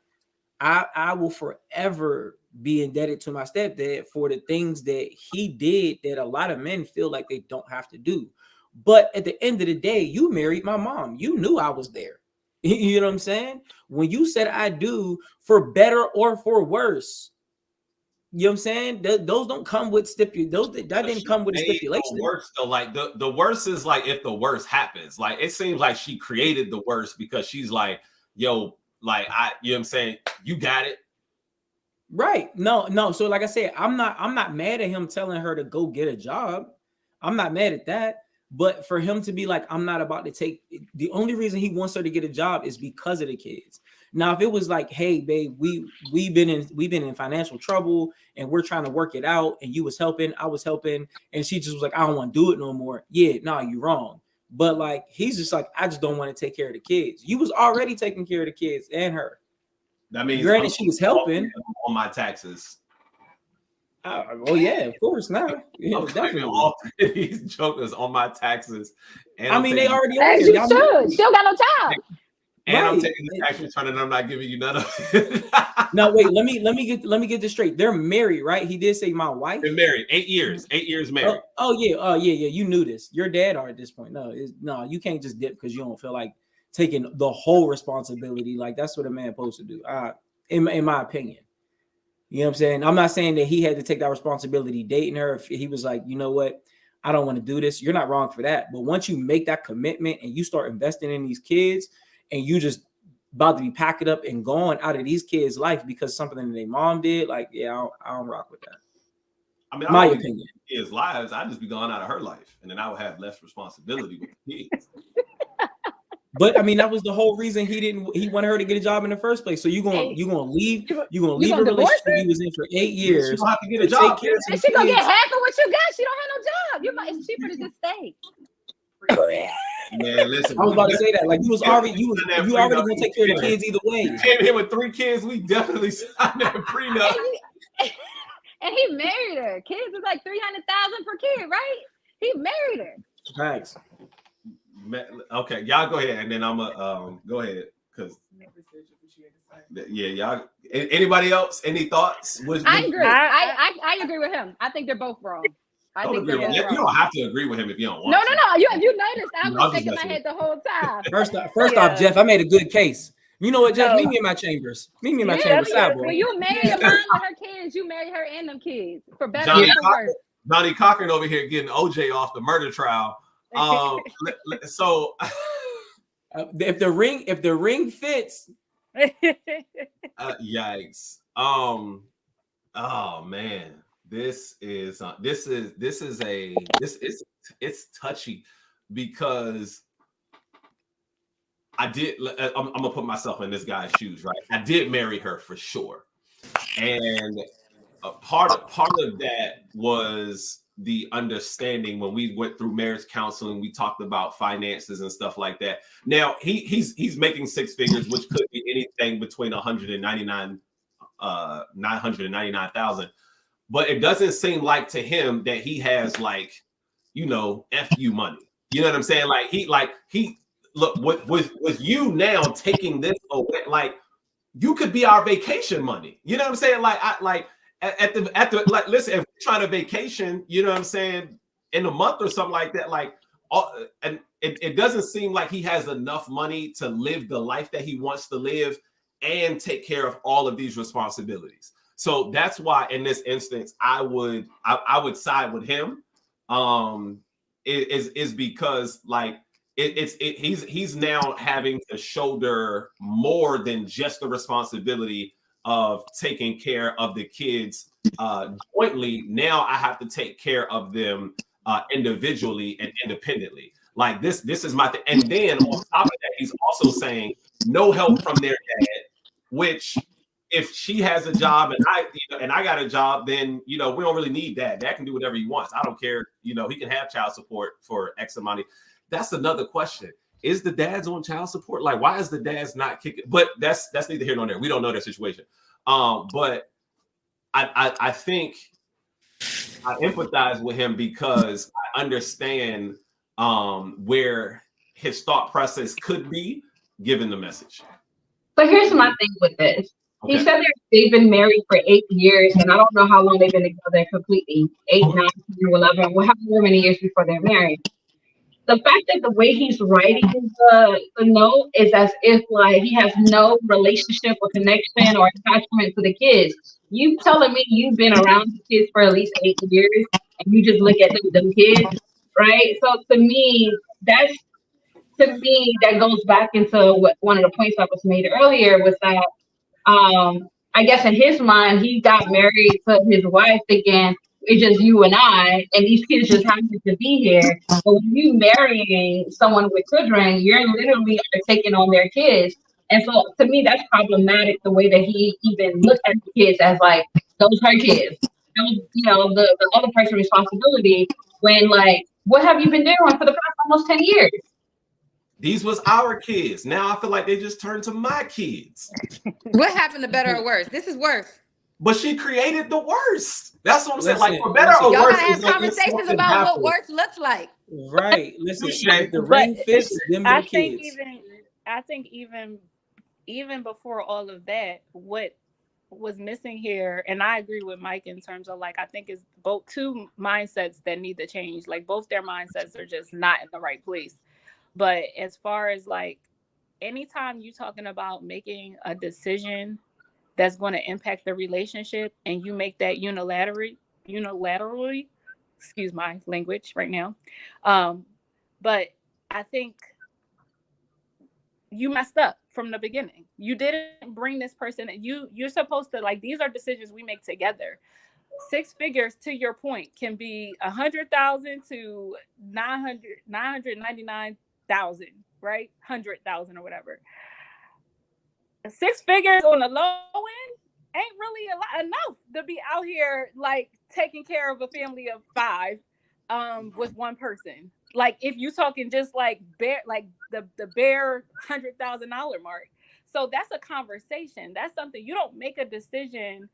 I will forever be indebted to my stepdad for the things that he did that a lot of men feel like they don't have to do. But at the end of the day, you married my mom. You knew I was there. You know what I'm saying? When you said I do for better or for worse, you know what I'm saying? Those don't come with that didn't come with a stipulation. Worse though, like the worst is like if the worst happens. Like it seems like she created the worst because she's like, yo, like you know what I'm saying? You got it. Right. No. So like I said, I'm not mad at him telling her to go get a job. I'm not mad at that. But for him to be like, I'm not about to take, the only reason he wants her to get a job is because of the kids. Now, if it was like, hey, babe, we've been in financial trouble and we're trying to work it out, and you was helping, I was helping, and she just was like, I don't want to do it no more. Yeah, no, you're wrong. But like, he's just like, I just don't want to take care of the kids. You was already taking care of the kids and her. That means granted she was helping on my taxes. Oh yeah, of course now. Yeah, definitely. All these jokers on my taxes. And I mean, they already as you should. Still got no job. And right. I'm taking the tax return and I'm not giving you none of it. No, wait, let me get this straight. They're married, right? He did say my wife. They're married 8 years. 8 years married. Yeah. You knew this. Your dad are at this point. No, you can't just dip because you don't feel like taking the whole responsibility. Like that's what a man supposed to do. In my opinion. You know what I'm saying? I'm not saying that he had to take that responsibility dating her. If he was like, you know what, I don't want to do this. You're not wrong for that. But once you make that commitment and you start investing in these kids and you just about to be packing up and going out of these kids' life because something that their mom did, like, yeah, I don't rock with that. I mean, my opinion. Kids' lives, I'd just be going out of her life and then I would have less responsibility with the kids. But I mean, that was the whole reason he wanted her to get a job in the first place. So you're gonna leave a relationship he was in for 8 years. She don't have to get a job. And she gonna get half of what you got. She don't have no job. It's cheaper to just stay. Man, listen. I was about to say that. Like you already gonna take care of the kids either way. You came here with 3 kids. We definitely signed that prenup. And he married her. Kids is like $300,000 per kid, right? He married her. Thanks. Okay, y'all go ahead, and then I'm gonna go ahead because y'all. Anybody else? Any thoughts? I agree. I agree with him. I think they're both wrong. You don't have to agree with him if you don't want. No. You noticed I was shaking my head the whole time. First off, Jeff, I made a good case. You know what, Jeff? Meet me in my chambers. When you marry your mom and her kids, you marry her and them kids for better or for worse. Johnny Cochran over here getting OJ off the murder trial. So if the ring fits, yikes. Oh man, it's touchy because I'm gonna put myself in this guy's shoes, right? I did marry her for sure, and part of that was the understanding when we went through marriage counseling. We talked about finances and stuff like that. Now he's making 6 figures, which could be anything between 999,000. But it doesn't seem like to him that he has like, FU money. You know what I'm saying? Like he look with you now taking this away, like you could be our vacation money. You know what I'm saying? At the listen, if we're trying to vacation, you know what I'm saying, in a month or something like that, and it doesn't seem like he has enough money to live the life that he wants to live and take care of all of these responsibilities. So that's why in this instance, I would side with him. Is because he's now having to shoulder more than just the responsibility of taking care of the kids jointly. Now I have to take care of them individually and independently. Like this is my thing. And then on top of that, he's also saying no help from their dad, which if she has a job and I got a job, then we don't really need that. Dad can do whatever he wants. I don't care. He can have child support for X amount. That's another question. Is the dad's on child support? Like, why is the dad's not kicking? But that's neither here nor there. We don't know their situation. But I think I empathize with him because I understand where his thought process could be given the message. But here's my thing with this. Okay. He said they've been married for 8 years, and I don't know how long they've been together completely. 8, 9, 10, 11, however many years before they're married. the fact that the way he's writing the note is as if like he has no relationship or connection or attachment to the kids. You telling me you've been around the kids for at least 8 years and you just look at them kids, right? So to me that goes back into what one of the points that was made earlier was that I guess in his mind, he got married to his wife thinking it's just you and these kids just happen to be here. But when you marrying someone with children, you're literally taking on their kids. And so to me, that's problematic the way that he even looked at the kids as like, those her kids. Those, the other person's responsibility when like, what have you been doing for the past almost 10 years? These was our kids. Now I feel like they just turned to my kids. What happened to better or worse? This is worse. But she created the worst. That's what I'm saying. Listen, Like, for better or Y'all worse, gotta have it's like conversations something about happened. what worse looks like. Right. Listen, Touché. the But ring fits them I their think kids. even before all of that, what was missing here, and I agree with Mike in terms of like I think it's both two mindsets that need to change. Like both their mindsets are just not in the right place. But as far as like anytime you're talking about making a decision that's going to impact the relationship and you make that unilaterally, excuse my language right now. But I think you messed up from the beginning. You didn't bring this person. You're supposed to like, these are decisions we make together. 6 figures, to your point, can be 100,000 to 999,000, right? 100,000 or whatever. 6 figures on the low end ain't really enough to be out here like taking care of a family of 5 with one person. Like if you talking just like bare, like the bare $100,000 mark. So that's a conversation. That's something you don't make a decision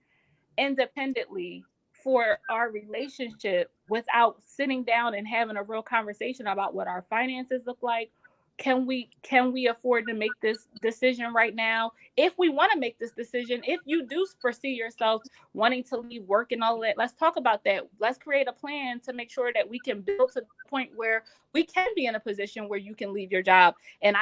independently for our relationship without sitting down and having a real conversation about what our finances look like. Can we afford to make this decision right now? If we want to make this decision, if you do foresee yourself wanting to leave work and all that, let's talk about that. Let's create a plan to make sure that we can build to the point where we can be in a position where you can leave your job. And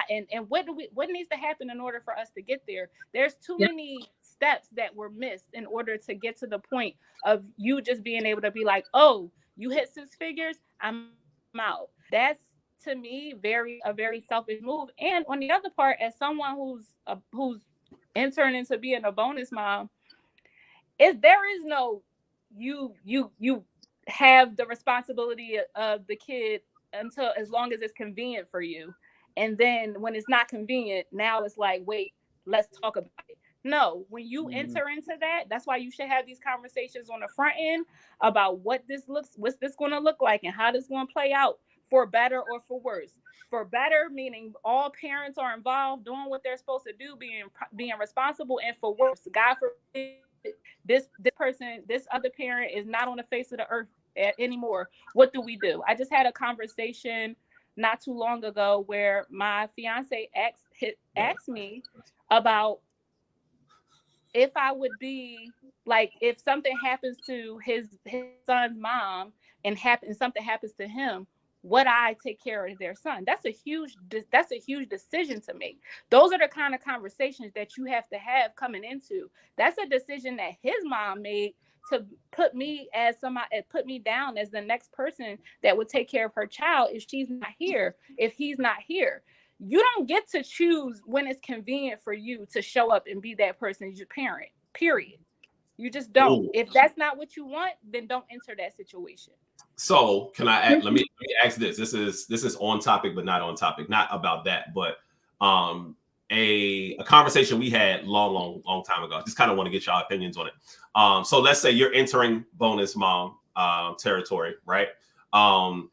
what needs to happen in order for us to get there? There's too many steps that were missed in order to get to the point of you just being able to be like, oh, you hit 6 figures, I'm out. That's, to me, a very selfish move. And on the other part, as someone who's entering into being a bonus mom, there is no you have the responsibility of the kid until as long as it's convenient for you. And then when it's not convenient, now it's like, wait, let's talk about it. No, when you enter into that, that's why you should have these conversations on the front end about what's this going to look like and how this going to play out, for better or for worse. For better, meaning all parents are involved doing what they're supposed to do, being responsible, and for worse, God forbid, this other parent is not on the face of the earth anymore. What do we do? I just had a conversation not too long ago where my fiance asked me about if I would be like, if something happens to his son's mom and something happens to him, would I take care of their son? That's a huge decision to make. Those are the kind of conversations that you have to have coming into. That's a decision that his mom made to put me down as the next person that would take care of her child if she's not here, if he's not here. You don't get to choose when it's convenient for you to show up and be that person's your parent, period. You just don't. Ooh. If that's not what you want, then don't enter that situation. So can I let me ask this? This is on topic, but not on topic. Not about that, but a conversation we had long time ago. I just kind of want to get y'all opinions on it. So let's say you're entering bonus mom territory, right? And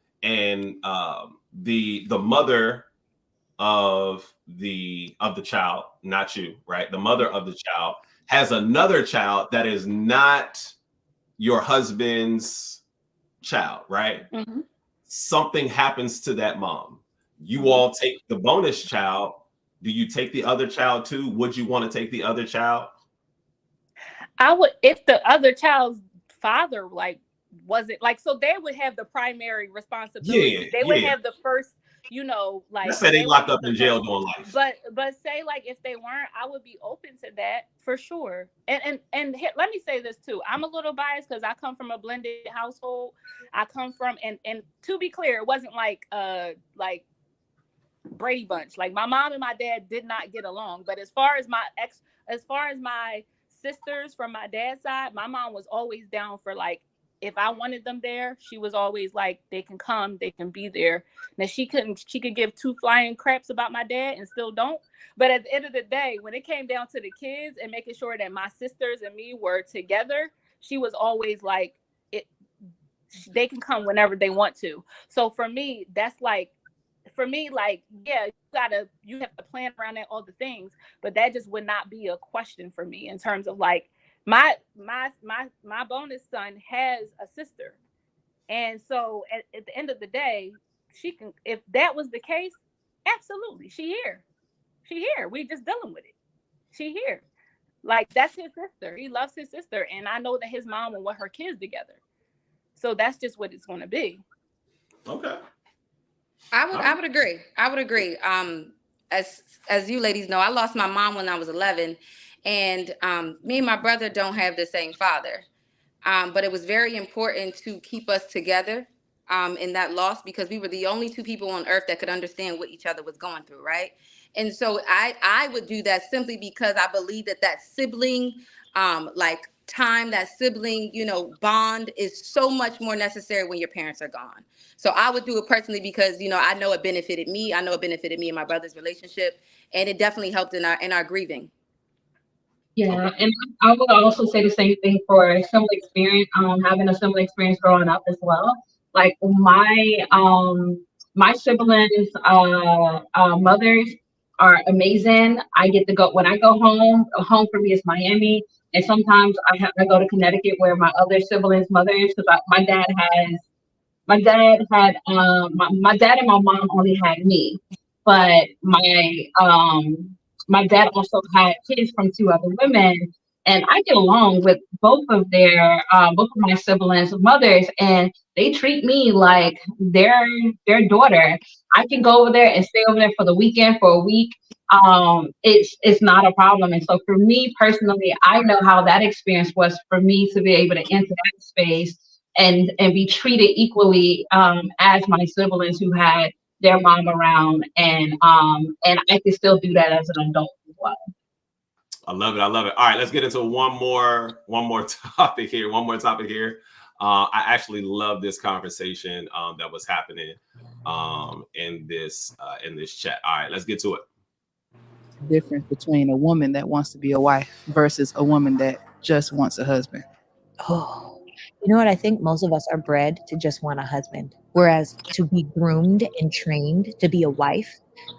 the mother of the child, not you, right? The mother of the child has another child that is not your husband's child, right? Mm-hmm. Something happens to that mom. You all take the bonus child. Do you take the other child too? Would you want to take the other child? I would, if the other child's father wasn't so they would have the primary responsibility. They would have the you know, like Let's say they locked up the in jail person. doing life. But say like if they weren't, I would be open to that for sure. And let me say this too. I'm a little biased because I come from a blended household. I come from and to be clear, it wasn't like Brady Bunch. Like my mom and my dad did not get along. But as far as my sisters from my dad's side, my mom was always down for like if I wanted them there, she was always like, they can come, they can be there. Now she could give two flying craps about my dad and still don't. But at the end of the day, when it came down to the kids and making sure that my sisters and me were together, she was always like, they can come whenever they want to. So for me, that's like, yeah, you have to plan around that, all the things, but that just would not be a question for me in terms of like my bonus son has a sister. And so at the end of the day, she can, if that was the case, absolutely. She here. We just dealing with it. She here. Like that's his sister. He loves his sister. And I know that his mom will want her kids together. So that's just what it's going to be. Okay. I would agree. As you ladies know, I lost my mom when I was 11, and me and my brother don't have the same father. But it was very important to keep us together in that loss because we were the only two people on earth that could understand what each other was going through, right? And so I would do that simply because I believe that sibling like time, that sibling, bond is so much more necessary when your parents are gone. So I would do it personally because, I know it benefited me. I know it benefited me and my brother's relationship, and it definitely helped in our grieving. Yeah, and I would also say the same thing for a similar experience, having a similar experience growing up as well. Like my siblings' mothers are amazing. I get to go when I go home. Home for me is Miami, and sometimes I go to Connecticut where my other siblings' mothers, because my dad and my mom only had me, but my dad also had kids from two other women, and I get along with both of my siblings' mothers, and they treat me like their daughter. I can go over there and stay over there for the weekend for a week. It's not a problem. And so for me personally, I know how that experience was for me to be able to enter that space and be treated equally as my siblings who had their mom around, and I can still do that as an adult as well. I love it. All right, let's get into one more topic here. I actually love this conversation that was happening in this chat. All right, let's get to it. Difference between a woman that wants to be a wife versus a woman that just wants a husband. Oh, you know what? I think most of us are bred to just want a husband, whereas to be groomed and trained to be a wife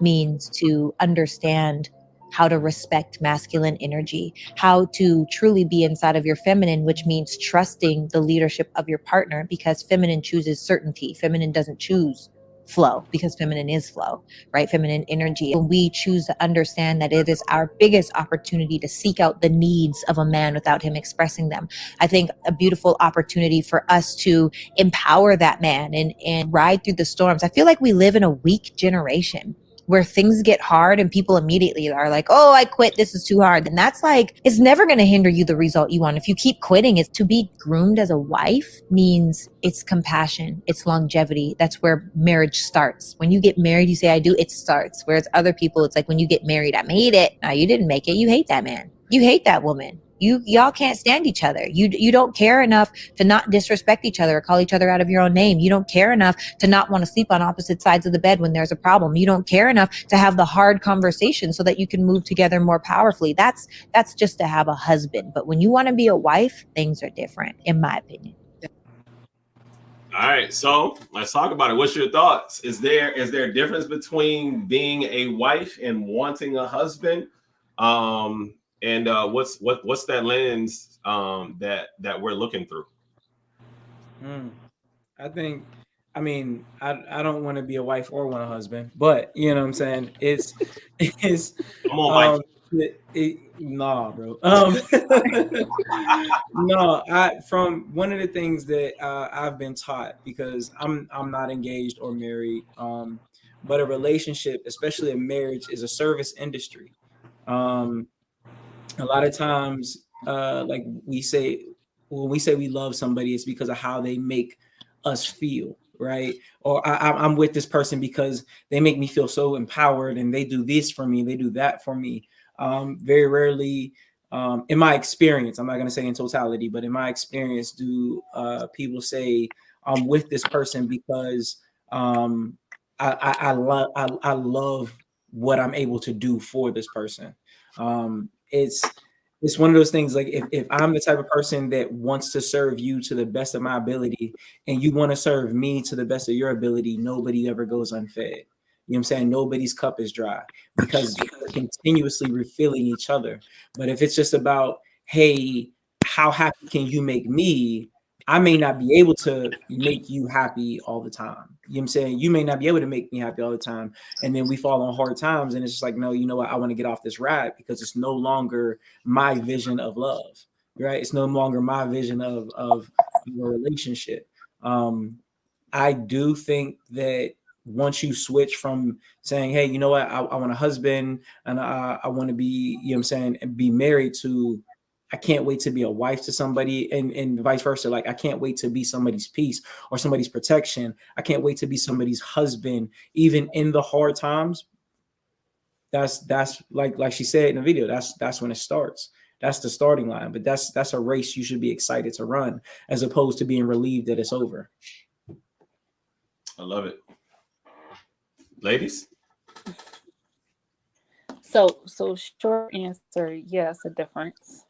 means to understand how to respect masculine energy, how to truly be inside of your feminine, which means trusting the leadership of your partner, because feminine chooses certainty. Feminine doesn't choose flow, because feminine is flow, right? Feminine energy. When we choose to understand that it is our biggest opportunity to seek out the needs of a man without him expressing them, I think a beautiful opportunity for us to empower that man and ride through the storms. I feel like we live in a weak generation where things get hard and people immediately are like, oh, I quit. This is too hard. And that's like, it's never going to hinder you the result you want. If you keep quitting, it's to be groomed as a wife means it's compassion, it's longevity. That's where marriage starts. When you get married, you say, I do, it starts. Whereas other people, it's like when you get married, I made it. No, you didn't make it. You hate that man. You hate that woman. Y'all can't stand each other. You don't care enough to not disrespect each other or call each other out of your own name. You don't care enough to not want to sleep on opposite sides of the bed when there's a problem. You don't care enough to have the hard conversation so that you can move together more powerfully. That's just to have a husband. But when you want to be a wife, things are different, in my opinion. All right, so let's talk about it. What's your thoughts? Is there a difference between being a wife and wanting a husband? And what's that lens that we're looking through? I don't want to be a wife or want a husband, but you know what I'm saying? It's Come on, Mike. Nah, bro. No, from one of the things that I've been taught, because I'm not engaged or married, but a relationship, especially a marriage, is a service industry. Um, a lot of times, like we say, when we say we love somebody, it's because of how they make us feel, right? Or I'm with this person because they make me feel so empowered, and they do this for me, they do that for me. Very rarely, in my experience, I'm not going to say in totality, but in my experience, do people say I'm with this person because I love what I'm able to do for this person. It's one of those things, like if I'm the type of person that wants to serve you to the best of my ability, and you want to serve me to the best of your ability, nobody ever goes unfed. You know what I'm saying? Nobody's cup is dry, because we're continuously refilling each other. But if it's just about, hey, how happy can you make me? I may not be able to make you happy all the time. You know what I'm saying? You may not be able to make me happy all the time. And then we fall on hard times, and it's just like, no, you know what? I want to get off this ride, because it's no longer my vision of love, right? It's no longer my vision of a relationship. I do think that once you switch from saying, hey, you know what, I want a husband, and I want to be, you know what I'm saying, and be married, to, I can't wait to be a wife to somebody, and vice versa. Like, I can't wait to be somebody's peace or somebody's protection. I can't wait to be somebody's husband, even in the hard times. That's like she said in the video, that's when it starts. That's the starting line. But that's a race you should be excited to run, as opposed to being relieved that it's over. I love it. Ladies? So short answer, yes, a difference.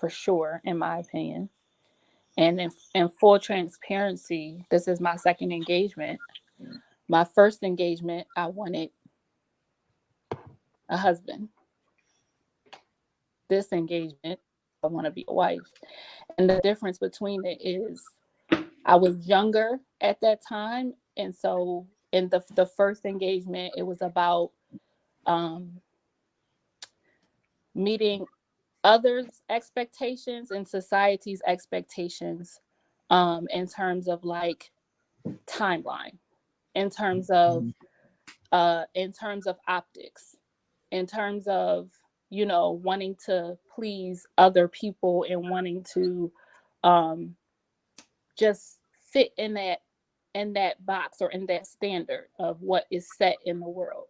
For sure, in my opinion. And in full transparency, this is my second engagement. My first engagement, I wanted a husband. This engagement, I want to be a wife. And the difference between it is, I was younger at that time. And so in the first engagement, it was about meeting others' expectations and society's expectations, in terms of like timeline, in terms of optics, in terms of, wanting to please other people, and wanting to just fit in that box, or in that standard of what is set in the world.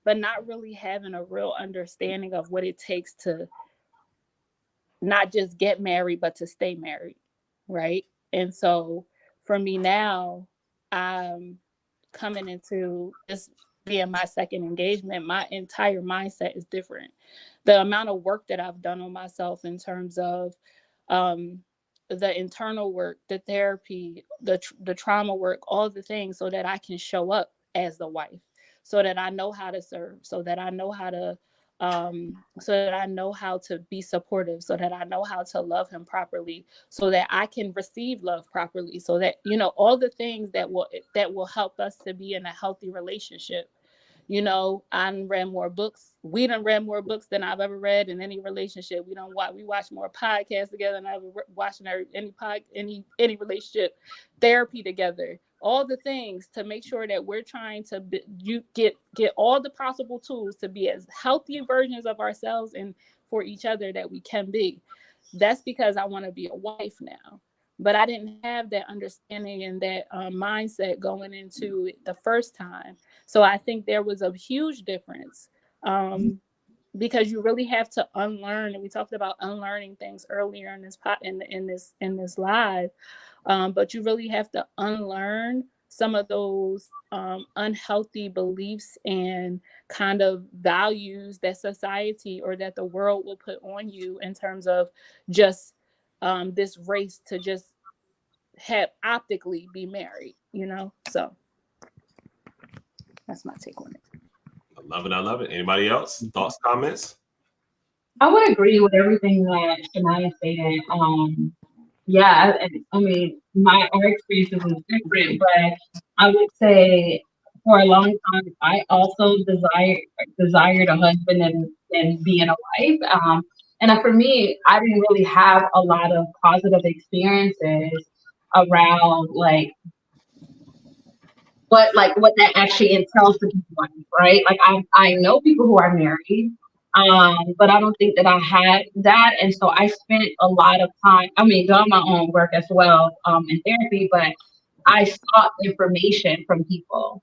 But not really having a real understanding of what it takes to not just get married, but to stay married, right? And so for me now, I'm coming into this being my second engagement, my entire mindset is different. The amount of work that I've done on myself, in terms of the internal work, the therapy, the trauma work, all the things, so that I can show up as the wife, so that I know how to serve, so that I know how to be supportive, so that I know how to love him properly, so that I can receive love properly, so that, all the things that will help us to be in a healthy relationship. I read more books. We done read more books than I've ever read in any relationship. We watch more podcasts together than I've ever watched in any relationship. Therapy together. All the things to make sure that we're trying to get all the possible tools to be as healthy versions of ourselves and for each other that we can be. That's because I want to be a wife now. But I didn't have that understanding and that mindset going into it the first time. So I think there was a huge difference, because you really have to unlearn. And we talked about unlearning things earlier in this live. But you really have to unlearn some of those unhealthy beliefs and kind of values that society or that the world will put on you, in terms of just this race to just have optically be married, So that's my take on it. I love it. Anybody else? Thoughts, comments? I would agree with everything that Shania stated. Yeah, I mean, our experiences is different, but I would say for a long time, I also desired a husband and being a wife. For me, I didn't really have a lot of positive experiences around what that actually entails to be one, right? Like I know people who are married, but I don't think that I had that, and so I spent a lot of time. I mean, done my own work as well in therapy, but I sought information from people,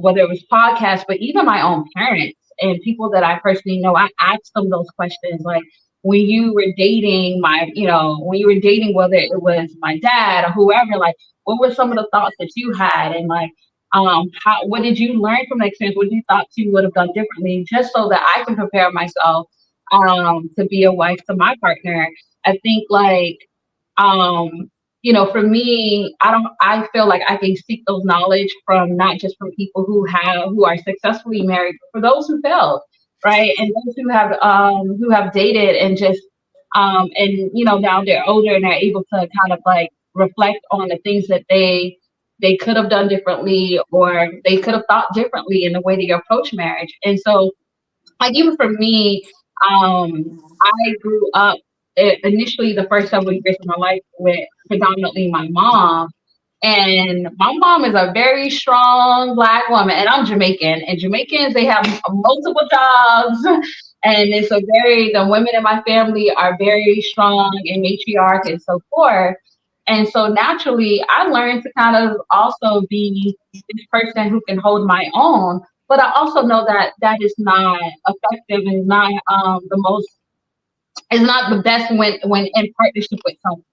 whether it was podcasts, but even my own parents and people that I personally know. I asked them those questions, like when you were dating when you were dating, whether it was my dad or whoever, like what were some of the thoughts that you had, and like what did you learn from the experience? What you thought you would have done differently, just so that I can prepare myself to be a wife to my partner. I think um, for me, I feel like I can seek those knowledge from not just from people who are successfully married, but for those who failed, right? And those who have dated and just and now they're older and they're able to kind of like reflect on the things that they could have done differently, or they could have thought differently in the way that you approach marriage. And so, like, even for me, I grew up initially the first several years of my life with predominantly my mom. And my mom is a very strong Black woman, and I'm Jamaican. And Jamaicans, they have multiple jobs. And the women in my family are very strong and matriarch and so forth. And so naturally, I learned to kind of also be this person who can hold my own. But I also know that that is not effective and not the most is not the best when in partnership with someone.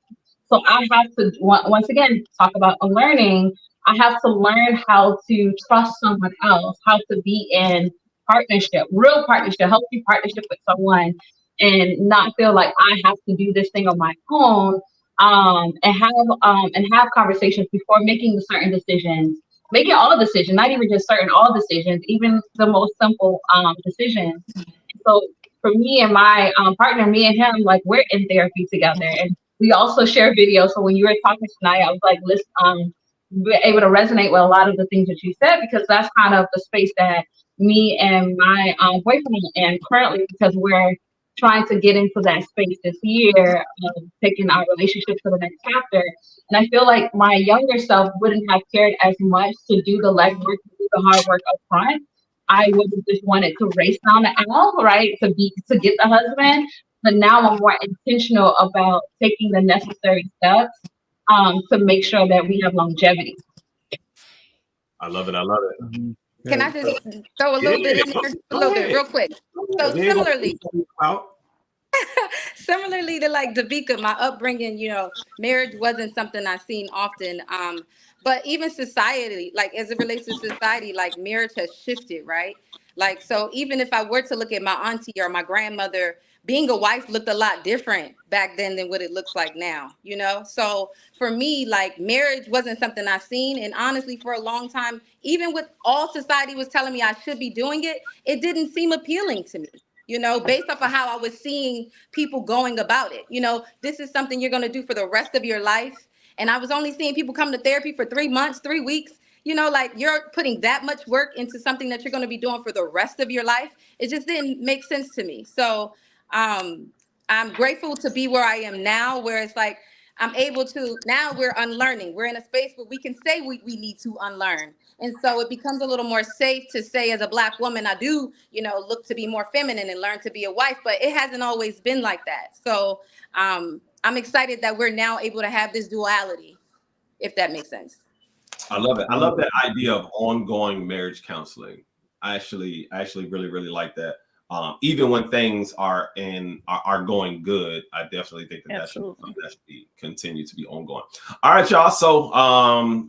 So I have to once again talk about unlearning. I have to learn how to trust someone else, how to be in partnership, real partnership, healthy partnership with someone, and not feel like I have to do this thing on my own. And have conversations before making certain decisions, making all decisions, not even just certain all decisions, even the most simple decisions. So for me and my partner, me and him, like we're in therapy together, and we also share videos. So when you were talking tonight, I was like, listen, we're able to resonate with a lot of the things that you said, because that's kind of the space that me and my boyfriend are in currently, because we're trying to get into that space this year, taking our relationship to the next chapter. And I feel like my younger self wouldn't have cared as much to do the legwork, to do the hard work up front. I would have just wanted to race down the aisle, right, to get the husband. But now I'm more intentional about taking the necessary steps to make sure that we have longevity. I love it. I love it. Mhm. Can I just throw a little bit in there, a little bit, real quick? So similarly to like Davika, my upbringing, marriage wasn't something I seen often. But even society, like as it relates to society, like marriage has shifted, right? Like, so even if I were to look at my auntie or my grandmother, being a wife looked a lot different back then than what it looks like now. So for me, like marriage wasn't something I seen. And honestly, for a long time, even with all society was telling me I should be doing it, it didn't seem appealing to me. Based off of how I was seeing people going about it. This is something you're going to do for the rest of your life. And I was only seeing people come to therapy for 3 months, 3 weeks. Like you're putting that much work into something that you're going to be doing for the rest of your life. It just didn't make sense to me. So I'm grateful to be where I am now, where it's like I'm able to, now we're unlearning. We're in a space where we can say we need to unlearn. And so it becomes a little more safe to say, as a Black woman, I do, look to be more feminine and learn to be a wife, but it hasn't always been like that. So I'm excited that we're now able to have this duality, if that makes sense. I love it. I love that idea of ongoing marriage counseling. I actually really, really like that. Even when things are going good, I definitely think that should continue to be ongoing. All right, y'all. So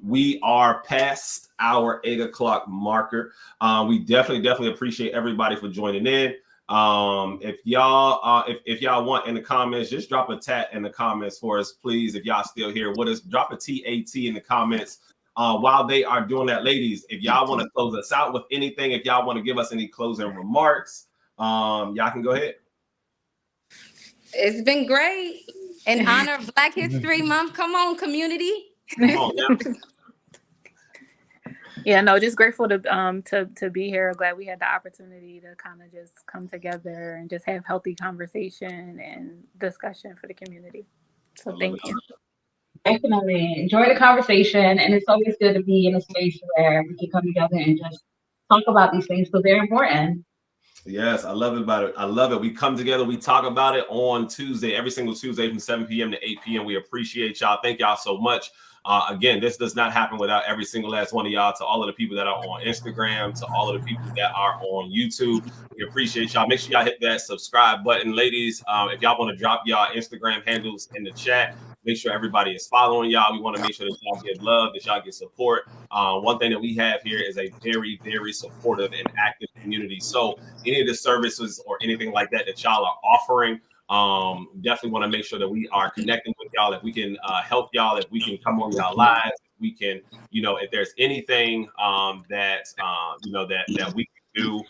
we are past our 8 o'clock marker. We definitely appreciate everybody for joining in. If y'all want in the comments, just drop a tat in the comments for us, please. If y'all still here with us, drop a TAT in the comments. While they are doing that, ladies, if y'all want to close us out with anything, if y'all want to give us any closing remarks, y'all can go ahead. It's been great. In honor of Black History Month. Come on, community. Come on, Yeah, no, just grateful to be here. Glad we had the opportunity to kind of just come together and just have healthy conversation and discussion for the community. So thank you. Definitely enjoy the conversation, and it's always good to be in a space where we can come together and just talk about these things because they're important. Yes, I love it about it. I love it. We come together, we talk about it on Tuesday, every single Tuesday from 7 p.m. to 8 p.m. We appreciate y'all. Thank y'all so much. Again, this does not happen without every single last one of y'all. To all of the people that are on Instagram, to all of the people that are on YouTube, we appreciate y'all. Make sure y'all hit that subscribe button, ladies. If y'all want to drop y'all Instagram handles in the chat, make sure everybody is following y'all. We want to make sure that y'all get love, that y'all get support. One thing that we have here is a very, very supportive and active community. So any of the services or anything like that that y'all are offering, definitely want to make sure that we are connecting with y'all. If we can help y'all, if we can come on y'all lives, if we can, if there's anything that we can do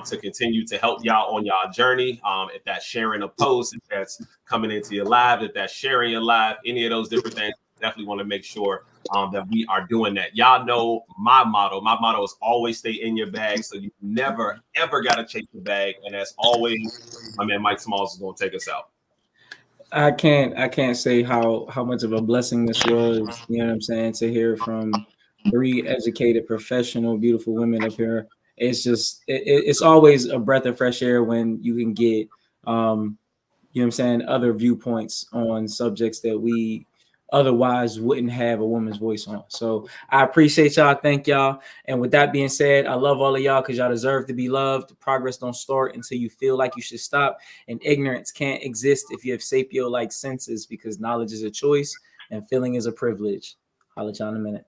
to continue to help y'all on y'all journey, if that's sharing a post, if that's coming into your live, if that's sharing your live, any of those different things, definitely want to make sure that we are doing that. Y'all know my motto. My motto is always stay in your bag, so you never ever got to chase the bag. And as always, my man Mike Smalls is going to take us out. I can't say how much of a blessing this was. You know what I'm saying? To hear from 3 educated, professional, beautiful women up here. It's just it's always a breath of fresh air when you can get you know what I'm saying, other viewpoints on subjects that we otherwise wouldn't have a woman's voice on. So I appreciate y'all. Thank y'all. And with that being said, I love all of y'all because y'all deserve to be loved. Progress don't start until you feel like you should stop. And ignorance can't exist if you have sapio-like senses, because knowledge is a choice and feeling is a privilege. Holla at y'all in a minute.